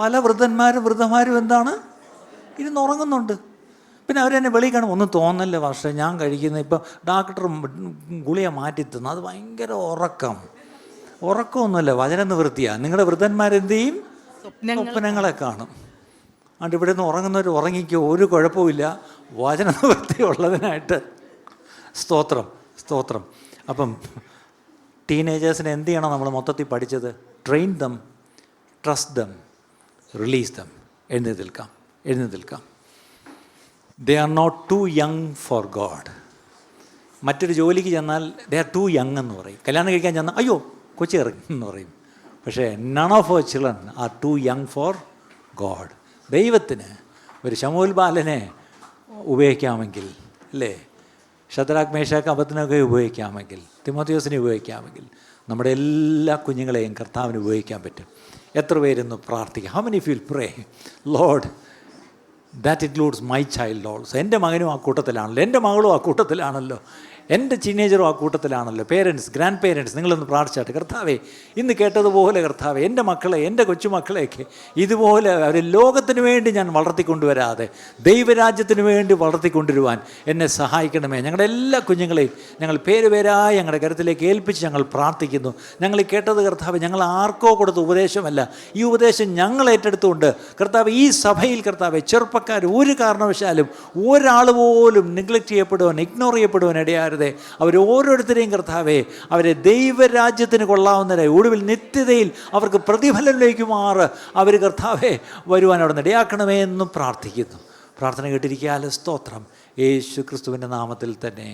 പല വൃദ്ധന്മാരും എന്താണ് ഇരുന്ന് ഉറങ്ങുന്നുണ്ട്. പിന്നെ അവരെന്നെ വെളിയിൽ കാണും. ഒന്നും തോന്നല്ലേ പക്ഷേ ഞാൻ കഴിക്കുന്ന ഇപ്പം ഡോക്ടർ ഗുളിക മാറ്റി തന്നു, അത് ഭയങ്കര ഉറക്കമൊന്നുമല്ല, വചന നിവൃത്തിയാണ്. നിങ്ങളുടെ വൃദ്ധന്മാരെന്ത് ചെയ്യും? സ്വപ്നങ്ങളെ കാണും. അതുകൊണ്ട് ഇവിടെ നിന്ന് ഉറങ്ങുന്നവർ ഉറങ്ങിക്കോ, ഒരു കുഴപ്പമില്ല. വചന നിവൃത്തി ഉള്ളതിനായിട്ട് സ്തോത്രം. അപ്പം ടീനേജേഴ്സിനെ എന്ത് ചെയ്യണം? നമ്മൾ മൊത്തത്തിൽ പഠിച്ചത് train them, trust them, release them. എഴുന്നേൽക്കാം. They are not too young for God. മറ്റൊരു ജോലിക്ക് ചെന്നാൽ ദേ ആർ ടു യങ് എന്ന് പറയും. കല്യാണം കഴിക്കാൻ ചെന്നാൽ അയ്യോ കൊച്ചി ഇറങ്ങി എന്ന് പറയും. പക്ഷേ none of our children are too young for God. ദൈവത്തിന് ഒരു ശമൂൽ ബാലനെ ഉപയോഗിക്കാമെങ്കിൽ, അല്ലേ, ശദ്രാക് മേശാക്ക് അബദ്നഗോയെ ഉപയോഗിക്കാമെങ്കിൽ, തിമോഥെയോസിനെ ഉപയോഗിക്കാമെങ്കിൽ, നമ്മുടെ എല്ലാ കുഞ്ഞുങ്ങളെയും കർത്താവിന് ഉപയോഗിക്കാൻ പറ്റും. എത്ര പേരൊന്ന് പ്രാർത്ഥിക്കാം? How many feel pray Lord that includes my child also. എൻ്റെ മകനും ആ കൂട്ടത്തിലാണല്ലോ, എൻ്റെ മകളും ആ കൂട്ടത്തിലാണല്ലോ, എൻ്റെ ടീനേജറും ആ കൂട്ടത്തിലാണല്ലോ. പേരൻസ്, ഗ്രാൻഡ് പേരൻസ്, നിങ്ങളൊന്ന് പ്രാർത്ഥിച്ചാട്ടെ. കർത്താവേ, ഇന്ന് കേട്ടതുപോലെ കർത്താവേ, എൻ്റെ മക്കളെ, എൻ്റെ കൊച്ചുമക്കളെയൊക്കെ ഇതുപോലെ അവർ ലോകത്തിന് വേണ്ടി ഞാൻ വളർത്തിക്കൊണ്ടുവരാതെ ദൈവരാജ്യത്തിന് വേണ്ടി വളർത്തിക്കൊണ്ടുവരുവാൻ എന്നെ സഹായിക്കണമേ. ഞങ്ങളുടെ എല്ലാ കുഞ്ഞുങ്ങളെയും ഞങ്ങൾ പേരുപേരായി ഞങ്ങളുടെ കരുത്തിലേക്ക് ഏൽപ്പിച്ച് ഞങ്ങൾ പ്രാർത്ഥിക്കുന്നു. ഞങ്ങൾ ഈ കേട്ടത് കർത്താവ് ഞങ്ങൾ ആർക്കോ കൊടുത്ത ഉപദേശമല്ല, ഈ ഉപദേശം ഞങ്ങൾ ഏറ്റെടുത്തുകൊണ്ട് കർത്താവ് ഈ സഭയിൽ കർത്താവ് ചെറുപ്പക്കാർ ഒരു കാരണവശാലും ഒരാൾ പോലും നെഗ്ലക്റ്റ് ചെയ്യപ്പെടുവാൻ, ഇഗ്നോർ ചെയ്യപ്പെടുവാൻ ഇടയാ അവർ ഓരോരുത്തരെയും കർത്താവേ, അവരെ ദൈവരാജ്യത്തിന് കൊള്ളാവുന്നവരെ ഒടുവിൽ നിത്യതയിൽ അവർക്ക് പ്രതിഫലം ലഭിക്കുമാറ് അവർ കർത്താവേ വരുവാൻ അവിടെ ഇടയാക്കണമേ എന്നും പ്രാർത്ഥിക്കുന്നു. പ്രാർത്ഥന കേട്ടിരിക്കാൽ സ്തോത്രം. യേശു ക്രിസ്തുവിൻ്റെ നാമത്തിൽ തന്നെ.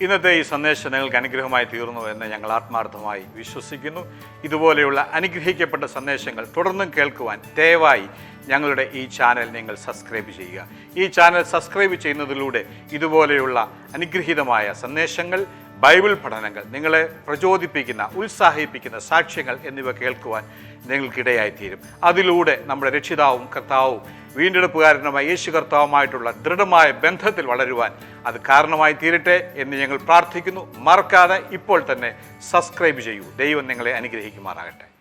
ഇന്നത്തെ ഈ സന്ദേശം നിങ്ങൾക്ക് അനുഗ്രഹമായി തീർന്നു എന്ന് ഞങ്ങൾ ആത്മാർത്ഥമായി വിശ്വസിക്കുന്നു. ഇതുപോലെയുള്ള അനുഗ്രഹിക്കപ്പെട്ട സന്ദേശങ്ങൾ തുടർന്നും കേൾക്കുവാൻ ദയവായി ഞങ്ങളുടെ ഈ ചാനൽ നിങ്ങൾ സബ്സ്ക്രൈബ് ചെയ്യുക. ഈ ചാനൽ സബ്സ്ക്രൈബ് ചെയ്യുന്നതിലൂടെ ഇതുപോലെയുള്ള അനുഗ്രഹീതമായ സന്ദേശങ്ങൾ, ബൈബിൾ പഠനങ്ങൾ, നിങ്ങളെ പ്രചോദിപ്പിക്കുന്ന, ഉത്സാഹിപ്പിക്കുന്ന സാക്ഷ്യങ്ങൾ എന്നിവ കേൾക്കുവാൻ നിങ്ങൾക്കിടയായിത്തീരും. അതിലൂടെ നമ്മുടെ രക്ഷിതാവും കർത്താവും വീണ്ടെടുപ്പുകാരനുമായ യേശു കർത്താവുമായിട്ടുള്ള ദൃഢമായ ബന്ധത്തിൽ വളരുവാൻ അത് കാരണമായി തീരട്ടെ എന്ന് ഞങ്ങൾ പ്രാർത്ഥിക്കുന്നു. മറക്കാതെ ഇപ്പോൾ തന്നെ സബ്സ്ക്രൈബ് ചെയ്യൂ. ദൈവം നിങ്ങളെ അനുഗ്രഹിക്കുമാറാകട്ടെ.